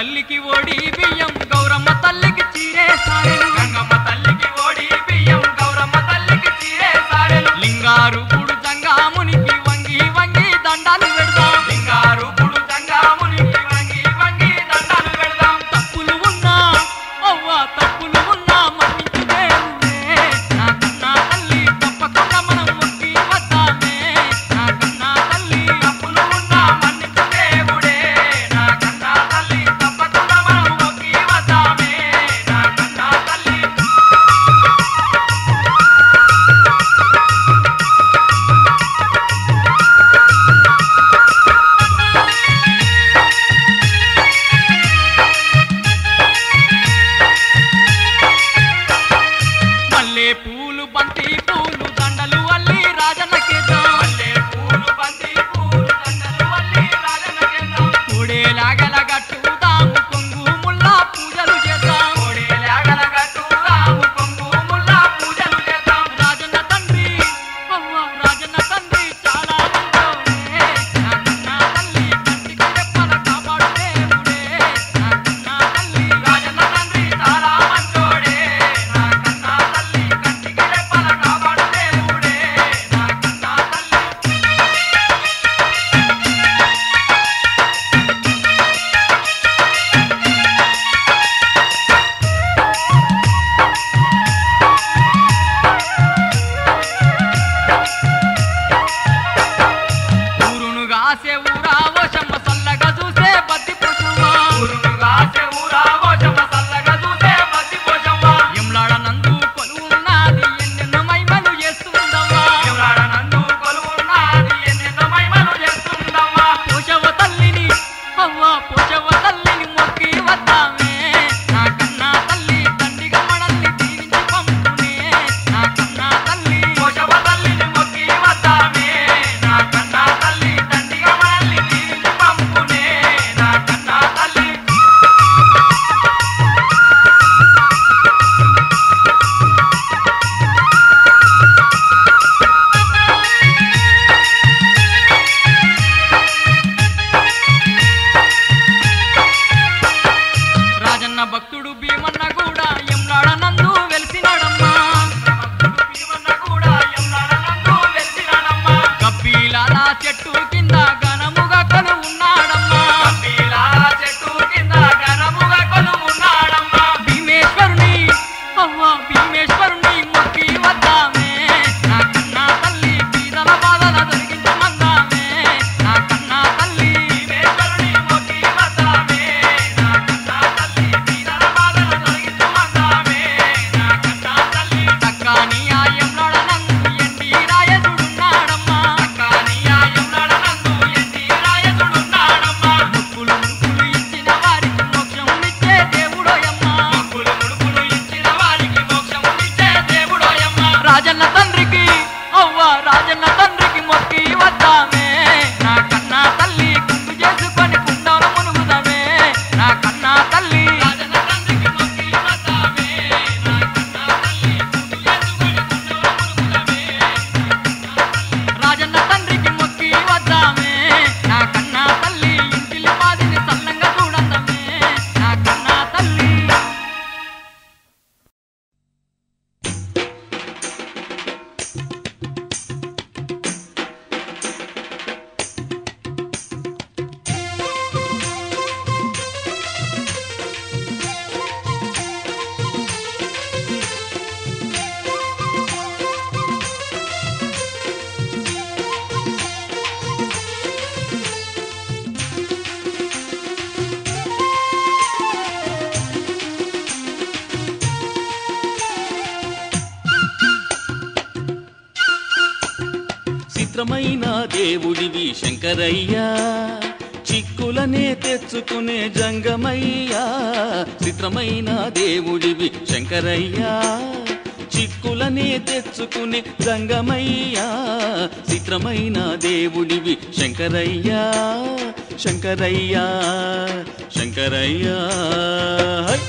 తల్లికి ఓడి బియ్యం గౌరమ్మ తల్లికి చీరే సారెలు గంగమ్మ తల్లికి ఓడి బియ్యం గౌరమ్మ తల్లికి చీరే సారెలు లింగారు పుడు జంగామునికి వంగి వంగి దండాలు పెడదాం లింగారు పుడు జంగామునికి వంగి వంగి దండాలు పెడదాం తప్పులు ఉన్నా అవ్వ తప్పులు ఉన్నా మన్నించు దేవుడే నా కన్నా తల్లి తప్పకుండా మనం మొక్కి వద్దామే నా కన్నా తల్లి తప్పులు ఉన్నా మన్నించు దేవుడే నా కన్నా తల్లి తప్పకుండా మనం మొక్కి వద్దామే నా కన్నా తల్లి మల్లె పూలు బంతి పూలు దండలు అల్లి రాజన్నకేద్దాం మల్లె పూలు బంతి పూలు దండలు అల్లి రాజన్నకేద్దాం కోడేలాగల గట్టుదాము కొంగు ముల్లా పూజలు చేద్దాం కోడేలాగల గట్టుదాము కొంగు ముల్లా పూజలు చేద్దాం రాజన్న తండ్రి అవ్వ రాజన్న తండ్రి చాలా మంచోడే నా కన్నా తల్లి కంటికి రెప్పల కాపాడు దేవుడే నా కన్నా తల్లి రాజన్న తండ్రి చాలా మంచోడే నా కన్నా తల్లి కంటికి రెప్పల కాపాడు దేవుడే నా కన్నా తల్లి ఊరును గాసే ఊరావో చెమ్మ సల్లగా చూసే బద్ది పోషవ్వ ఊరును గాసే ఊరావో చెమ్మ సల్లగా చూసే బద్ది పోషవ్వ ఎంలాడ నందు కొలువున్నది ఎన్నెన్నో మహిమలు చేస్తుందవ్వా ఎంలాడ నందు కొలువున్నది ఎన్నెన్నో మహిమలు చేస్తుందవ్వా పోషవ్వ తల్లిని అవ్వ పోషవ్వ తల్లిని మొక్కి వద్దామే నా కన్నా తల్లి తండ్రిగా మనల్ని దీవించి పంపునే నా కన్నా తల్లి పోషవ్వ తల్లిని మొక్కి వద్దామే నా కన్నా తల్లి తండ్రిగా మనల్ని దీవించి పంపునే నా కన్నా తల్లి రాజన్న భక్తుడు భీమన్న కూడా ఎంలాడ నందు వెలిసినాడమ్మా భీమన్న కూడా ఎంలాడ నందు వెలిసినాడమ్మా కబ్బీలాల చెట్టు కింద ఘనముగా కొను ఉన్నాడమ్మా కబ్బీలాల చెట్టు కింద ఘనముగా కొను ఉన్నాడమ్మా భీమేశ్వరుని అవ్వ భీమేశ్వరుని మొక్కి వద్దామే నా కన్నా తల్లి బీదల బాధల దొరికించమందామే నా కన్నా తల్లి భీమేశ్వరుని మొక్కి వద్దామే నా కన్నా తల్లి బీదల బాధల దొరికించమందామే నా కన్నా తల్లి చక్కని ఆయంలోడ నందు ఎండి రాయదుడున్నాడమ్మా చక్కని ఆయంలోడ నందు ఎండి రాయదుడున్నాడమ్మా ముక్కులు ముడుపులు ఇచ్చిన వారికి మోక్షమునిచ్చే దేవుడోయమ్మా ముక్కులు ముడుపులు ఇచ్చిన వారికి మోక్షమునిచ్చే దేవుడోయమ్మా రాజన్న తండ్రికి అవ్వ రాజన్న తండ్రికి మొక్కి వద్దామే నా కన్నా తల్లి గుండు చేసుకొని కుండల మునుగుదామే నా కన్నా తల్లి రాజన్న తండ్రికి మొక్కి వద్దామే నా కన్నా తల్లి గుండు చేసుకొని కుండల మునుగుదామే రాజన్న తండ్రికి మొక్కి వద్దామే నా కన్నా తల్లి ఇంటిలి పాదిని సల్లంగా చూడందమే నా కన్నా తల్లి చిత్రమైన దేవుడివి శంకరయ్యా చిక్కులనే తెచ్చుకునే జంగమయ్యా చిత్రమైన దేవుడివి శంకరయ్యా చిక్కులనే తెచ్చుకునే జంగమయ్యా చిత్రమైన దేవుడివి శంకరయ్యా శంకరయ్యా శంకరయ్యా హై!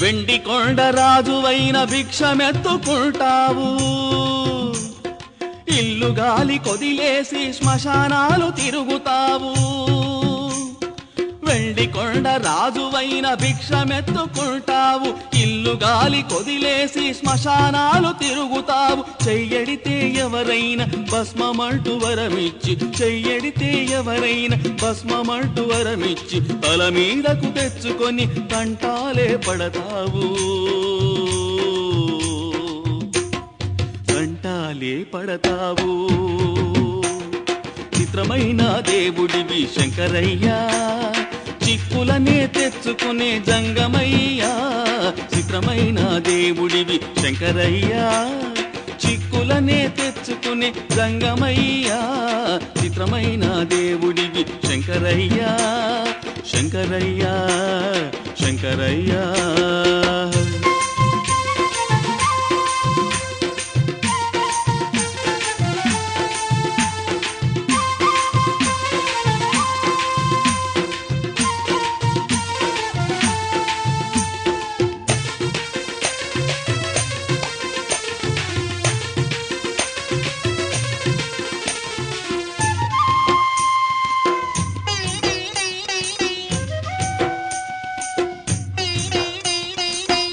వెండి కొండ రాజువైన భిక్షమెత్తుకుంటావు, ఇల్లు గాలి కొదిలేసి శ్మశానాలు తిరుగుతావు. వెండి కొండ రాజువైన భిక్షమెత్తుకుంటావు, ఇల్లు గాలి కొదిలేసి శ్మశానాలు తిరుగుతావు. చెయ్యడితే ఎవరైనా భస్మమంటూ వరమిచ్చి, చెయ్యడితే ఎవరైనా భస్మమంటూ వరమిచ్చి తల మీదకు తెచ్చుకొని కంటాలే పడతావు, కంటాలే పడతావు. చిత్రమైన దేవుడివి శంకరయ్యా, చిక్కులనే తెచ్చుకునే జంగమయ్యా. చిత్రమైన దేవుడివి శంకరయ్యా, చిక్కులనే తెచ్చుకునే జంగమయ్యా. చిత్రమైన దేవుడివి శంకరయ్యా, శంకరయ్యా, శంకరయ్యా.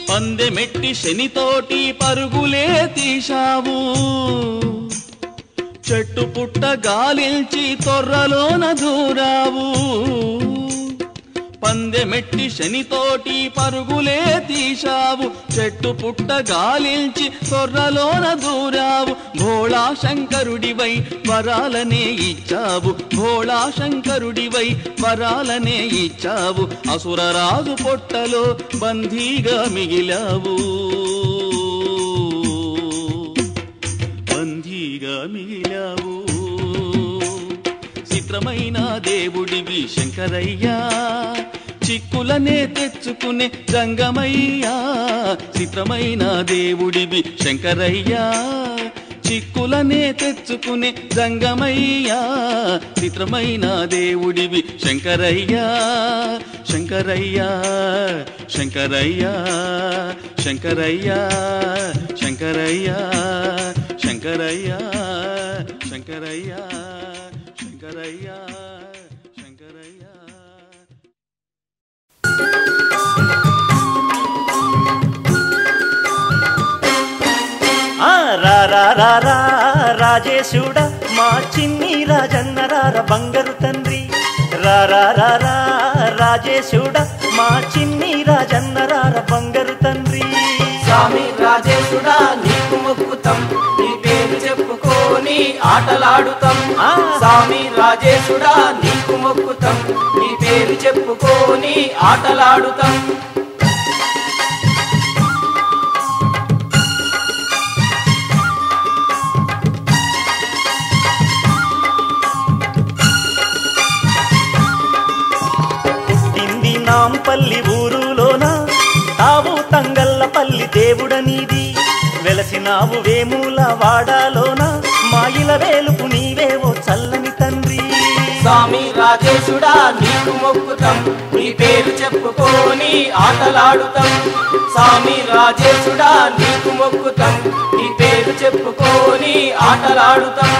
పందెమెట్టి శనితోటి పరుగులే తీశావు, చెట్టు పుట్ట గాలించి తొర్రలోన దూరావు. పందెమెట్టి శనితోటి పరుగులే తీశావు, చెట్టు పుట్ట గాలించి తొర్రలోన దూరావు. భోళా శంకరుడివై వరాలనే ఇచ్చావు, భోళా శంకరుడివై వరాలనే ఇచ్చావు. అసురరాజు పొట్టలో బందీగా మిగిలావు, బందీగా మిగిలావు. చిత్రమైన దేవుడివి శంకరయ్యా, చిక్కులనే తెచ్చుకునే జంగమయ్యా. చిత్రమైన దేవుడివి శంకరయ్యా, చిక్కులనే తెచ్చుకునే జంగమయ్యా. చిత్రమైన దేవుడివి శంకరయ్యా, శంకరయ్యా, శంకరయ్యా, శంకరయ్యా, శంకరయ్యా, శంకరయ్యా, శంకరయ్యా, శంకరయ్యా, శంకరయ్యా. రా రా రా రా రాజేశుడా, మా చిన్ని రాజన్నరార బంగారు తండ్రి. రా రా రా రా రాజేశుడా, మా చిన్ని రాజన్నరార బంగారు తండ్రి. స్వామి రాజేశుడా నీకు మొక్కుతాం, నీ పేరు చెప్పుకొని ఆటలాడుతాం. స్వామి రాజేశుడా నీకు మొక్కుతాం, నీ పేరు చెప్పుకొని ఆటలాడుతాం. నాంపల్లి ఊరులోన తావు తంగల్లపల్లి దేవుడనీది, వెలసినావు వేముల వాడాలోన మాయిల వేలుపు నీవేవో చల్లని తండ్రి. స్వామి రాజేశుడా నీకు మొక్కుతాం, నీ పేరు చెప్పుకొని ఆటలాడుతాం. స్వామి రాజేశుడా నీకు మొక్కుతాం, నీ పేరు చెప్పుకొని ఆటలాడుతాం.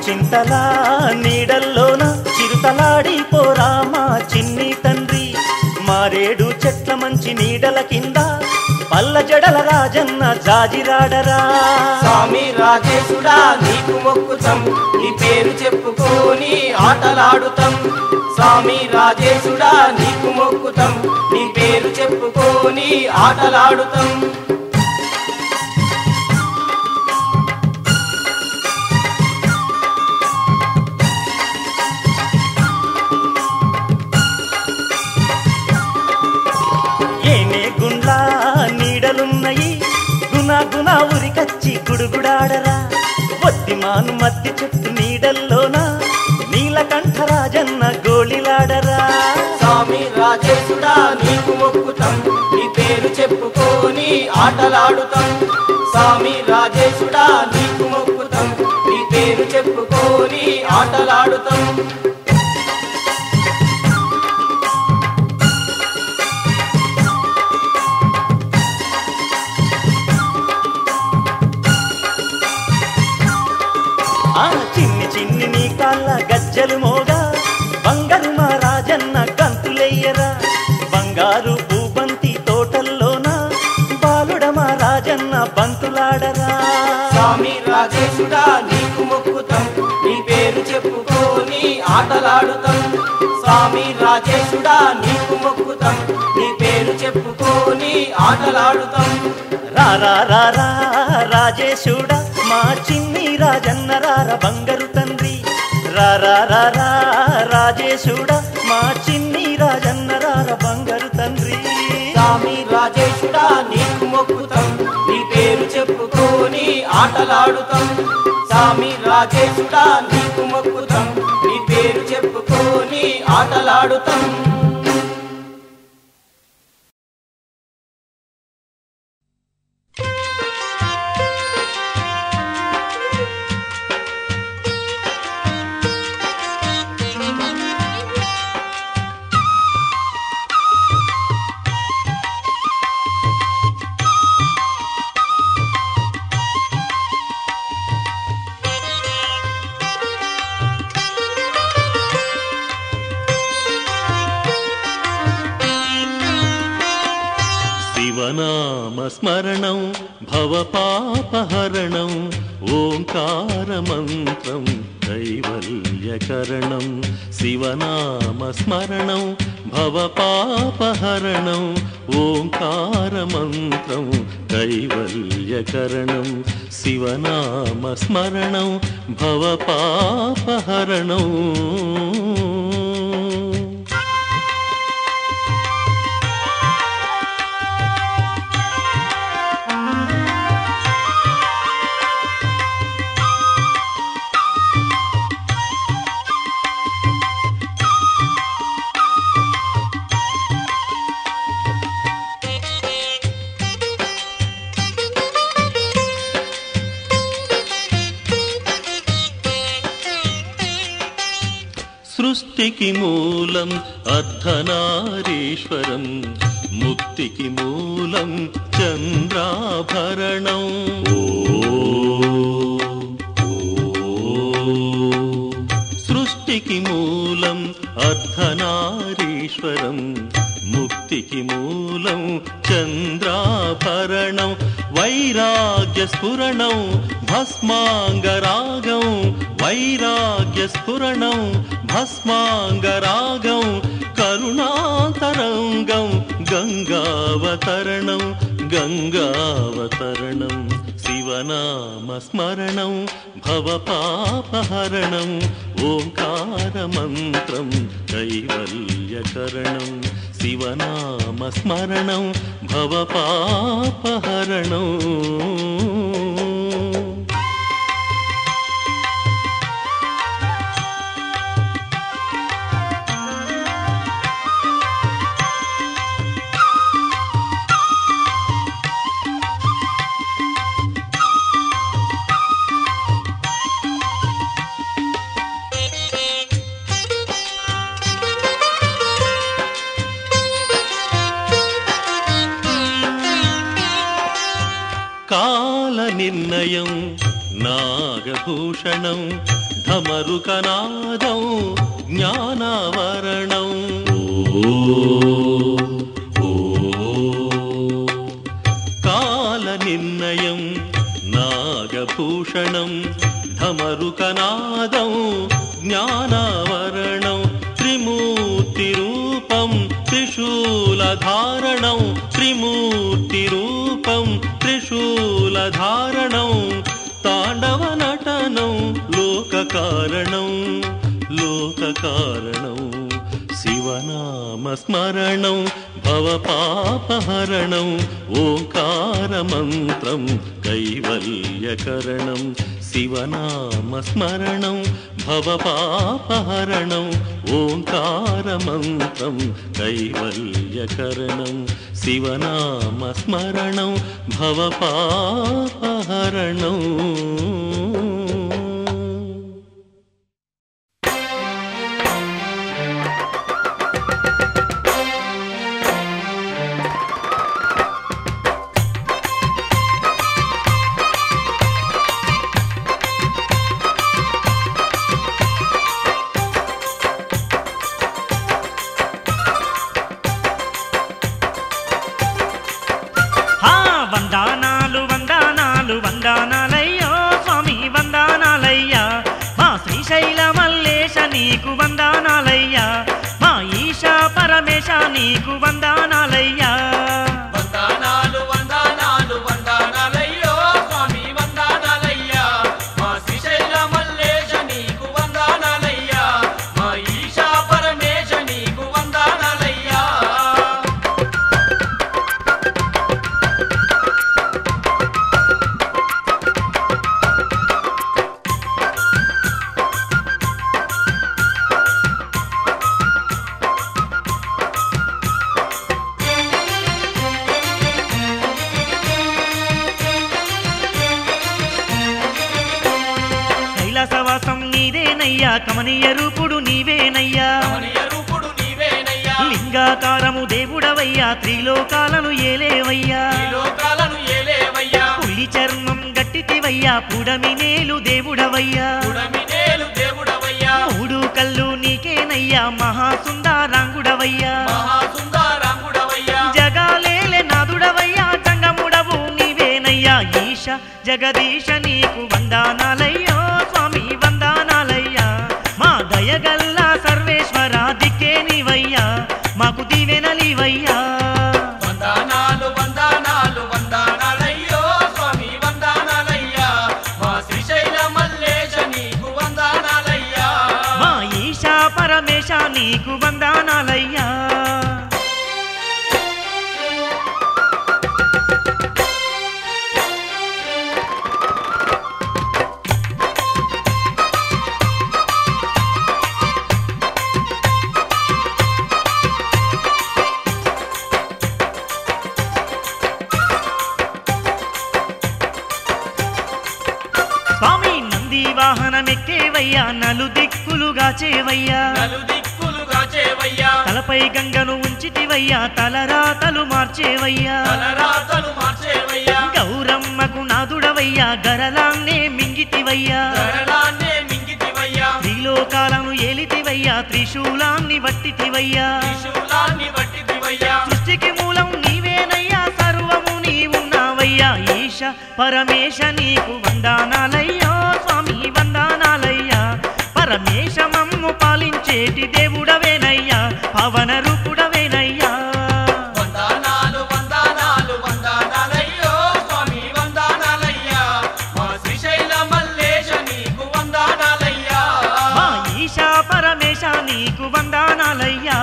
చింతలా నీడల్లోన చిరుతలాడిపోరా మా చిన్ని తండ్రి. మారేడు చెట్ల మంచి నీడల కింద పల్ల జడల రాజన్న జాజిరాడరా. స్వామి రాజేశుడా నీకు మొక్కుతాం, నీ పేరు చెప్పుకొని ఆటలాడుతాం. స్వామి రాజేశుడా నీకు మొక్కుతాం, నీ పేరు చెప్పుకొని ఆటలాడుతాం. నీడలున్నాయి గుణ గుణ ఉరికచ్చి గుడుగుడాడరా. వద్దిమాను మద్ది చెట్టు నీడల్లోనా నీలకంఠరాజన్న గోళిలాడరా. స్వామి రాజేశుడా నీకు మొక్కుతాం, నీ పేరు చెప్పుకొని ఆటలాడుతాం. స్వామి రాజేశుడా నీకు మొక్కుతాం నీ పేరు చెప్పుకొని ఆటలాడుతాం ఆ చిన్ని చిన్ని నీ కాళ్ళ గజ్జలు మోగా బంగారు మా రాజన్న గంతులెయ్యరా బంగారు పూబంతి తోటల్లోన బాలుడ మా రాజన్న బంతులాడరా స్వామి రాజేశుడా నీకు మొక్కుతాం నీ పేరు చెప్పుకొని ఆటలాడుతాం స్వామి రాజేశుడా నీకు మొక్కుతాం నీ పేరు చెప్పుకొని ఆటలాడుతాం రా రా రా రా రాజేశుడా మా చిన్ని రాజన్న రార బంగారు తండ్రి రా రా రా రా రాజేశుడా మా చిన్ని రాజన్న రార బంగారు తండ్రి స్వామి రాజేశుడా నీకు మొక్కుతాం నీ పేరు చెప్పుకొని ఆటలాడుతాం స్వామి రాజేశుడా నీకు మొక్కుతాం నీ పేరు చెప్పుకొని ఆటలాడుతాం శివనామస్మరణం భవపాపహరణం ఓంకారమంత్రం కైవల్యకరణం శివనామస్మరణం భవపాపహరణం ఓంకారమంత్రం కైవల్యకరణం శివనామస్మరణం భవపాపహరణం సృష్టికి మూలం అర్ధనారీశ్వరం ముక్తికి మూలం చంద్రాభరణం సృష్టికి మూలం అర్ధనారీశ్వరం ముక్తికి మూలం చంద్రాభరణం వైరాగ్యస్ఫురణం భస్మాంగరాగం వైరాగ్యస్ఫురణం భస్మాంగరాగం కరుణాతరంగం గంగావతరణం గంగావతరణం శివనామస్మరణం భవపాపహరణం ఓంకారమంత్రం కైవల్యకరణం శివనామస్మరణం భవపాపహరణం కాల నిర్ణయం నాగభూషణం ఢమరుకనాదం జ్ఞానావరణం కాల నిర్ణయం నాగభూషణం ఢమరుకనాదం జ్ఞానావరణం త్రిమూర్తి రూపం త్రిశూలధారణం త్రిమూర్తి రూపం త్రిశూలధారణం తాండవ నటనం లోకకారణం లోకకారణం శివనామస్మరణం భవపాపహరణం ఓంకారమంత్రం కైవల్యకరణం శివనామస్మరణం భవపాపహరణం ఓంకారమంత్రం కైవల్యకరణం శివనామ స్మరణం భవపాపహరణం. వందనాలు వందనాలు వందనాలయ్యో స్వామి వందనాలయ్యా, మా శ్రీశైల మల్లేశ నీకు వందనాలయ్యా, మా ఈశా పరమేశ నీకు వందనాలయ్యా. వందనాలు వందనాలు వందనాలయ్యో స్వామి వందనాలయ్యా, మా శ్రీశైల మల్లేశ నీకు వందనాలయ్యా, మా ఈశా పరమేశ నీకు వందనాలయ్యా. కైలాసవాసం నీదేనయ్యా, కమనీయ రూపుడు నీవేనయ్యా, కమనీయ రూపుడు నీవేనయ్యా, లింగాకారము దేవుడవయ్యా, త్రిలోకాలను ఏలేవయ్యా, త్రిలోకాలను ఏలేవయ్యా, పులి చర్మం గట్టితివయ్యా, పుడమినేలు దేవుడవయ్యా, పుడమినేలు దేవుడవయ్యా, మూడు కళ్ళు నీకేనయ్యా, మహాసుందరాంగుడవయ్యా, మహాసుందరాంగుడవయ్యా, జగాలేలే నాదుడవయ్యా, జంగముడవు నీవేనయ్యా, ఈశ జగదీశ నీకు వందనాలయ్యో స్వామి వందనాలయ్యా, మా దయగల్లా సర్వేశ్వర దిక్కే నీవయ్యా, మాకు దీవెనలివయ్యా. వందనాలు వందనాలు వందనాలయ్యో స్వామి వందనాలయ్యా, మా శ్రీశైల మల్లేశ నీకు వందనాలయ్యా, మా ఈశా పరమేశ నీకు వందనాలయ్యా. స్వామి నంది వాహనమెక్కేవయ్యా, నలు దిక్కులుగా చేవయ్యా, నలుదిక్కులుగా చేవయ్యా, తలపై గంగను ఉంచితివయ్యా, తలరాతలు మార్చేవయ్యా, తలరాతలు మార్చేవయ్యా, గౌరమ్మకు నాదుడవయ్యా, గరలాన్నే మింగితివయ్యా, గరళాన్నే మింగితివయ్యా, త్రిలోకాలను ఏలితివయ్యా, త్రిశూలాన్ని వట్టితివయ్యా, త్రిశూలాన్ని వట్టితివయ్యా, సృష్టికి మూలం నీవేనయ్యా, సర్వము నీవున్నావయ్యా, ఈశ పరమేశ నీకు వందనాలయ్యో స్వామి వందనాలయ్యా, పరమేశ మమ్ము పాలించేటి దేవుడవేనయ్యా, పవన రూపుడవేనయ్యా. వందనాలు వందనాలు వందనాలయ్యో స్వామి వందనాలయ్యా, మా శ్రీశైల మల్లేశ నీకు వందనాలయ్యా, మా ఈశా పరమేశ నీకు వందనాలయ్యా.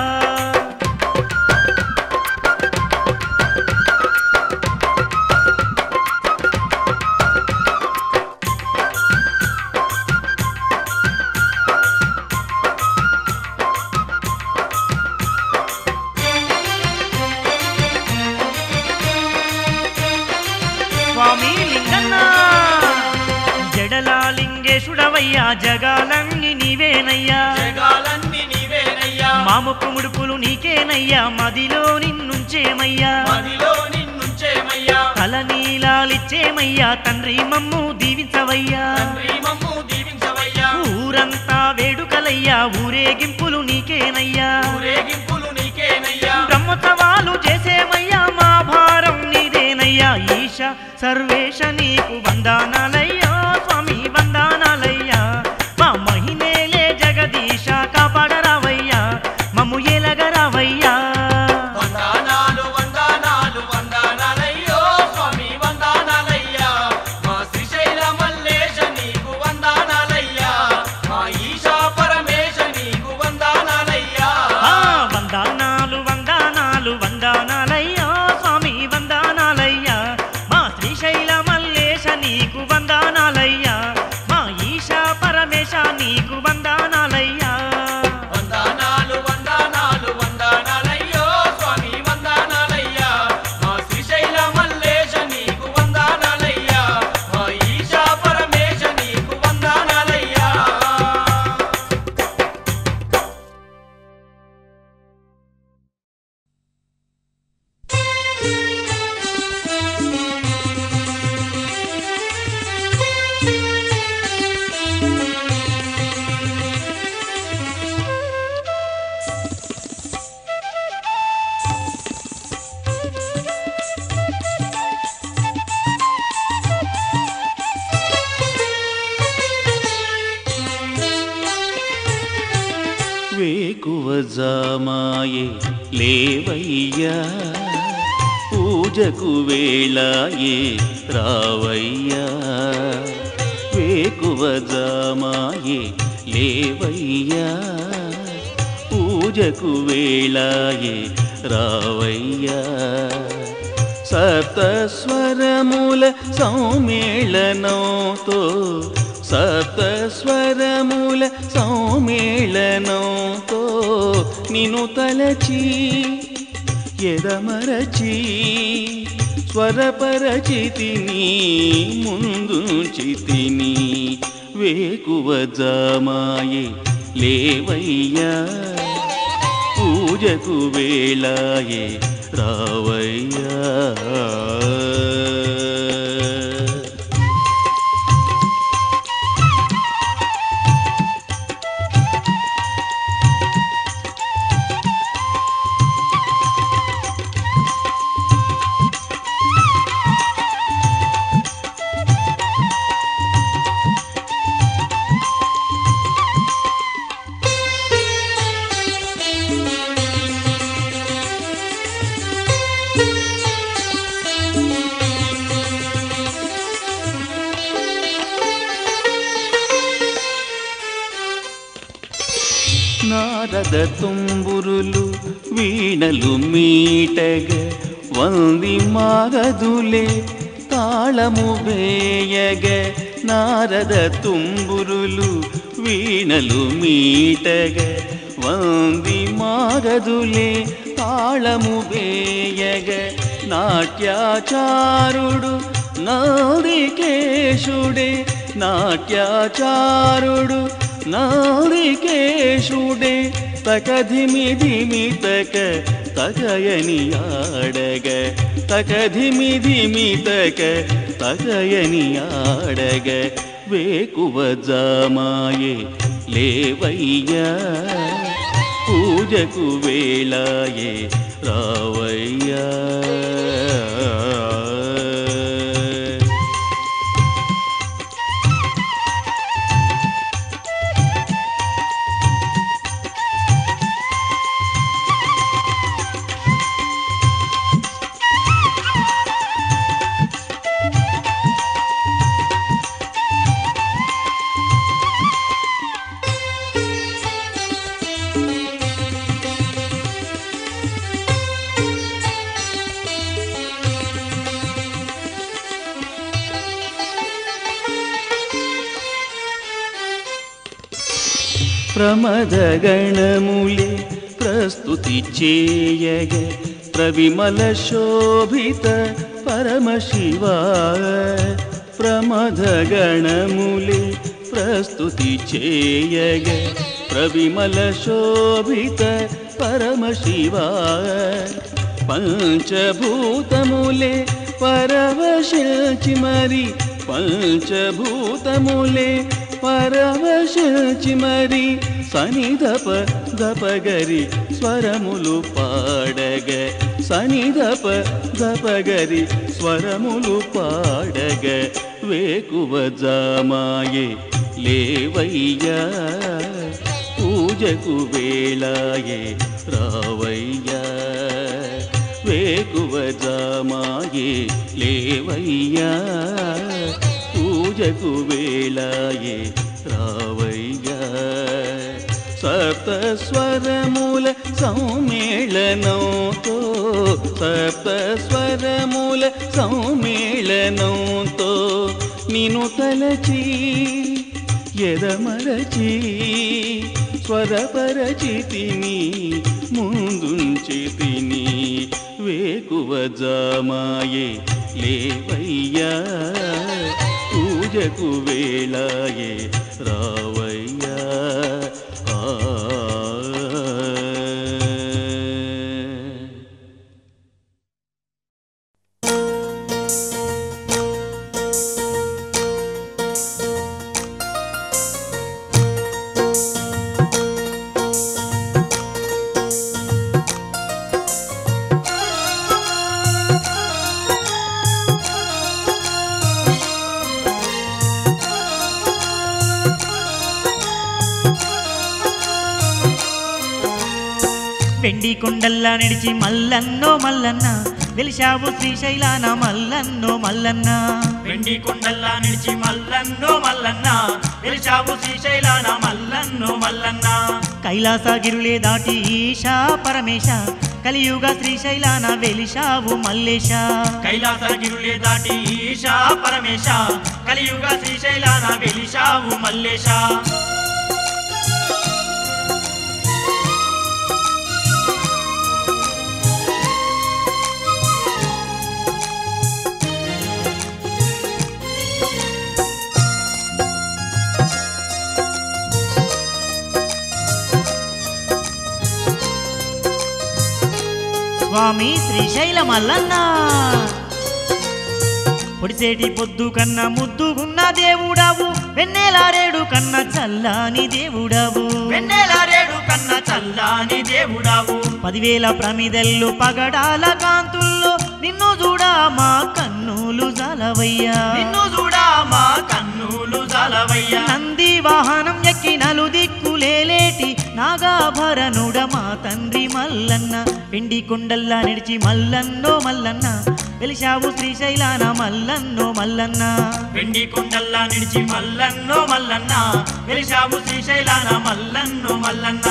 స్వామి లింగన్న జడలా లింగేశుడవయ్యా, జగాలన్నీ నీవేనయ్యా, జగాలన్నీ నీవేనయ్యా, మాముకు ముడుపులు నీకేనయ్యా, మదిలో నిన్నుంచేమయ్యా, మదిలో నిన్నుంచేమయ్యా, తలనీలాలిచ్చేమయ్యా, తండ్రి మమ్ము దీవించవయ్యా, తండ్రి మమ్ము దీవించవయ్యా, ఊరంతా వేడుకలయ్యా, ఊరేగింపులు నీకేనయ్యా, ఊరేగింపులు నీకేనయ్యా, బ్రహ్మోత్సవాలు చేసేమయ్యా, మా భారం నీదేనయ్యా, ఈశ సర్వేశ నీకు వందనాలయ్యా స్వామి వందనాలయ్యా, మా మహిమేలే జగదీశ కాపాడరావయ్యా, మమ్ము ఎలగరావయ్యా. వందనాలు వందనాలు వందనాలయ్యో స్వామి వందనాలయ్యా, మా శ్రీశైల మల్లేశ నీకు వందనాలయ్యా, మా ఈశా పరమేశ నీకు వందనాలయ్యా, వందనాలు వందనాలు వందనాలయ్యా స్వామి వందనాలయ్యా, మా శ్రీశైల మల్లేశ నీకు వందనాలయ్యా, వేకువజామాయే లేవయ్యా పూజకు వేళాయే రావయ్యా వేకువజామాయే లేవయ్యా పూజకు వేళాయే రావయ్యా సప్తస్వరముల సౌమేళనంతో సప్తస్వరముల సౌమేళనంతో నిన్ను తలచి ఎదమరచి స్వరపరచితిని ముందుంచితిని వేకువజామాయే లేవయ్యా పూజకు వేళాయే రావయ్యా నారద తుంబురులు వీణలు మీటగ వంది మాగదులే తాళము వేయగ నారద తుంబురులు వీణలు మీటగ వంది మాగదులే తాళము వేయగ నాట్యాచారుడు నౌరికేశుడే నాట్యాచారుడు నౌరికేశుడే తకధిమిధిమితక తగయని ఆడగ తకధిమిధిమితక తగయని ఆడగ వేకువజామాయే లేవయ్యా పూజకు వేళాయే రావయ్యా ప్రమదగణములే ప్రస్తుతి చేయగ ప్రవిమల శోభిత పరమశివ ప్రమదగణములే ప్రస్తుతి చేయగ ప్రవిమల శోభిత పరమశివ పంచభూతములే పరవశిల్చి మరి పంచభూతములే పరవశిల్చి మరి సనిధప దపగరి స్వరములు పాడగ సనిధప దపగరి స్వరములు పాడగ వేకువజామాయే లేవయ్యా పూజకు వేళాయే రావయ్యా వేకువజామాయే లేవయ్యా పూజకు వేళాయే రావయ్యా సప్తస్వరముల సౌమేళనంతో సప్తస్వరముల సౌమేళనంతో నిన్ను తలచి ఎదమరచి స్వరపరచితిని ముందుంచితిని వేకువజామాయే లేవయ్యా పూజకు వేళాయే రావయ్యా వెండి కొండల్లా నడిచి మల్లన్నో మల్లన్న వెలిశావు శ్రీశైలాన మల్లన్నో మల్లన్న వెండి కొండల్లా నిలిచి మల్లన్నో మల్లన్న వెలిశావు శ్రీశైలాన మల్లన్నో మల్లన్న కైలాసగిరులే దాటి ఈశా పరమేశ కలియుగ శ్రీశైలాన వెలిశావు మల్లేశ కైలాసగిరులే దాటి ఈశా పరమేశ కలియుగ శ్రీశైలాన వెలిశావు మల్లేశ స్వామి శ్రీశైల మల్లన్న పొడిసేటి పొద్దు కన్నా ముద్దుగున్న దేవుడావు వెన్నెలారేడు కన్నా చల్లాని దేవుడావు వెన్నెలారేడు కన్నా చల్లాని దేవుడావు 10,000 ప్రమిదెల్లు పగడాల కాంతుల్లో నిన్ను చూడా మా కన్నులు జాలవయ్యా నిన్ను చూడా మా కన్నులు జాలవయ్యా నంది వాహనం ఎక్కి నలు దిక్కులేటి నాగాభరణుడ మా తండ్రి మల్లన్న వెండి కొండల్లా నడిచి మల్లన్నో మల్లన్న వెలిశావు శ్రీశైలాన మల్లన్నో మల్లన్న వెండి కొండల్లా నిడిచి మల్లన్నో మల్లన్న వెలిశావు శ్రీశైలాన మల్లన్నో మల్లన్న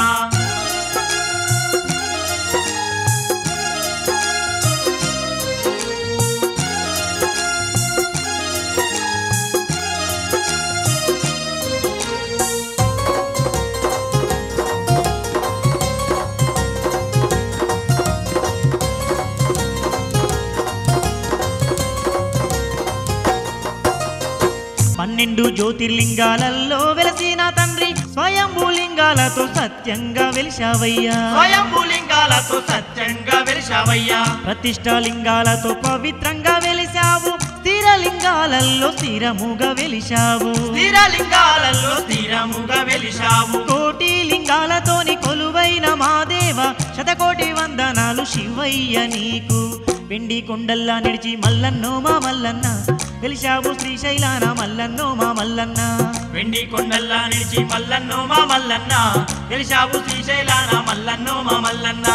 పన్నెండు జ్యోతిర్లింగాలలో వెలసిన తండ్రి స్వయంభూలింగాలతో సత్యంగా వెలిశావయ్యా స్వయంభూలింగాలతో సత్యంగా వెలిశావయ్యా ప్రతిష్టాలింగాలతో పవిత్రంగా వెలిశావు స్థిరలింగాలలో స్థిరముగా వెలిశావు స్థిరలింగాలలో స్థిరముగా వెలిశావు కోటి లింగాలతోని కొలువైన మా దేవ శతకోటి వందనాలు శివయ్య నీకు వెండి కొండల్లా నడిచి మల్లన్నో మా మల్లన్న వెలిశావు శ్రీశైలాన మల్లన్నో మా మల్లన్న వెండి కొండల్లా నిలిచి మల్లన్నో మా మల్లన్న వెలిశావు శ్రీశైలాన మల్లన్నో మా మల్లన్న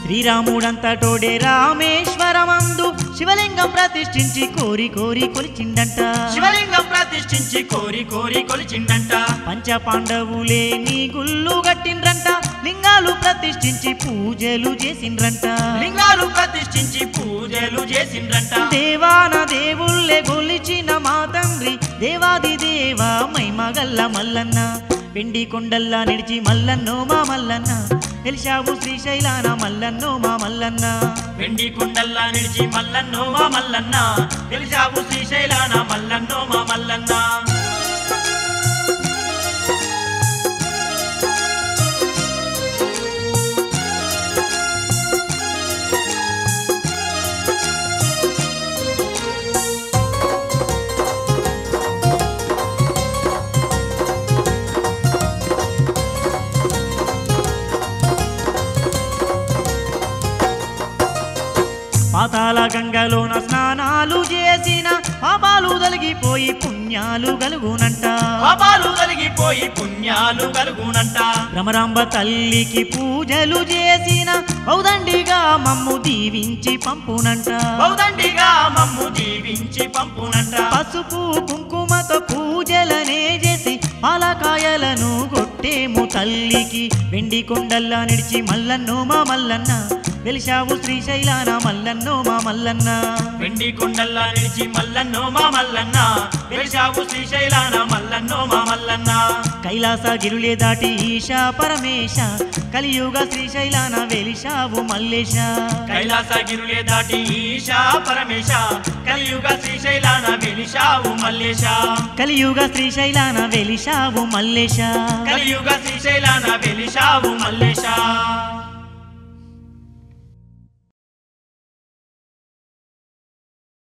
శ్రీరాముడంతటోడే రామేశ్వరమందు శివలింగం ప్రతిష్ఠించి కోరి కోరి కొలిచిండంట శివలింగం ప్రతిష్ఠించి కోరి కోరి కొలిచిండంట పంచ పాండవులే నీ గుళ్ళు గట్టిండ్రంట లింగాలు ప్రతిష్ఠించి పూజలు చేసిండ్రంట లింగాలు ప్రతిష్ఠించి పూజలు చేసిండ్రంట దేవాన దేవుళ్ళే గొలిచిన మా తండ్రి దేవాది దేవా మైమగల్ల మల్లన్న వెండి కొండల్లా నిడిచి మల్లన్నో మా మల్లన్న వెలిశావు శ్రీశైలాన మల్లన్నో మా మల్లన్న వెండి కొండల్లా నిలిచి మల్లన్నో మా మల్లన్న వెలిశావు శ్రీశైలాన మల్లన్నో మా మల్లన్న పాతాళ గంగలోన స్నానాలు చేసిన పాపాలు తొలగిపోయి పుణ్యాలు కలుగునంట పాపాలు తొలగిపోయి పుణ్యాలు కలుగునంట భ్రమరాంబ తల్లికి పూజలు చేసిన బౌదండిగా మమ్ము దీవించి పంపునంట బౌదండిగా మమ్ము దీవించి పంపునంట పసుపు కుంకుమతో పూజలనే చేసి పాలకాయలను కొట్టేము తల్లికి వెండి కొండల్లా నిడిచి మల్లన్నో మా మల్లన్న వెలిశావు శ్రీశైలాన మల్లన్నో మా మల్లన్న వెండి కొండల్లా నిలిచి మల్లన్నో మా మల్లన్న వెలిశావు శ్రీశైలాన మల్లన్నో మా మల్లన్న కైలాసగిరులే దాటి ఈశా పరమేశ కలియుగ శ్రీశైలాన వెలిశావు మల్లేశ కైలాసగిరులే దాటి ఈశా పరమేశ కలియుగ శ్రీశైలాన వెలిశావు మల్లేశ కలియుగ శ్రీశైలాన వెలిశావు మల్లేశ కలియుగ శ్రీశైలాన వెలిశావు మల్లేశ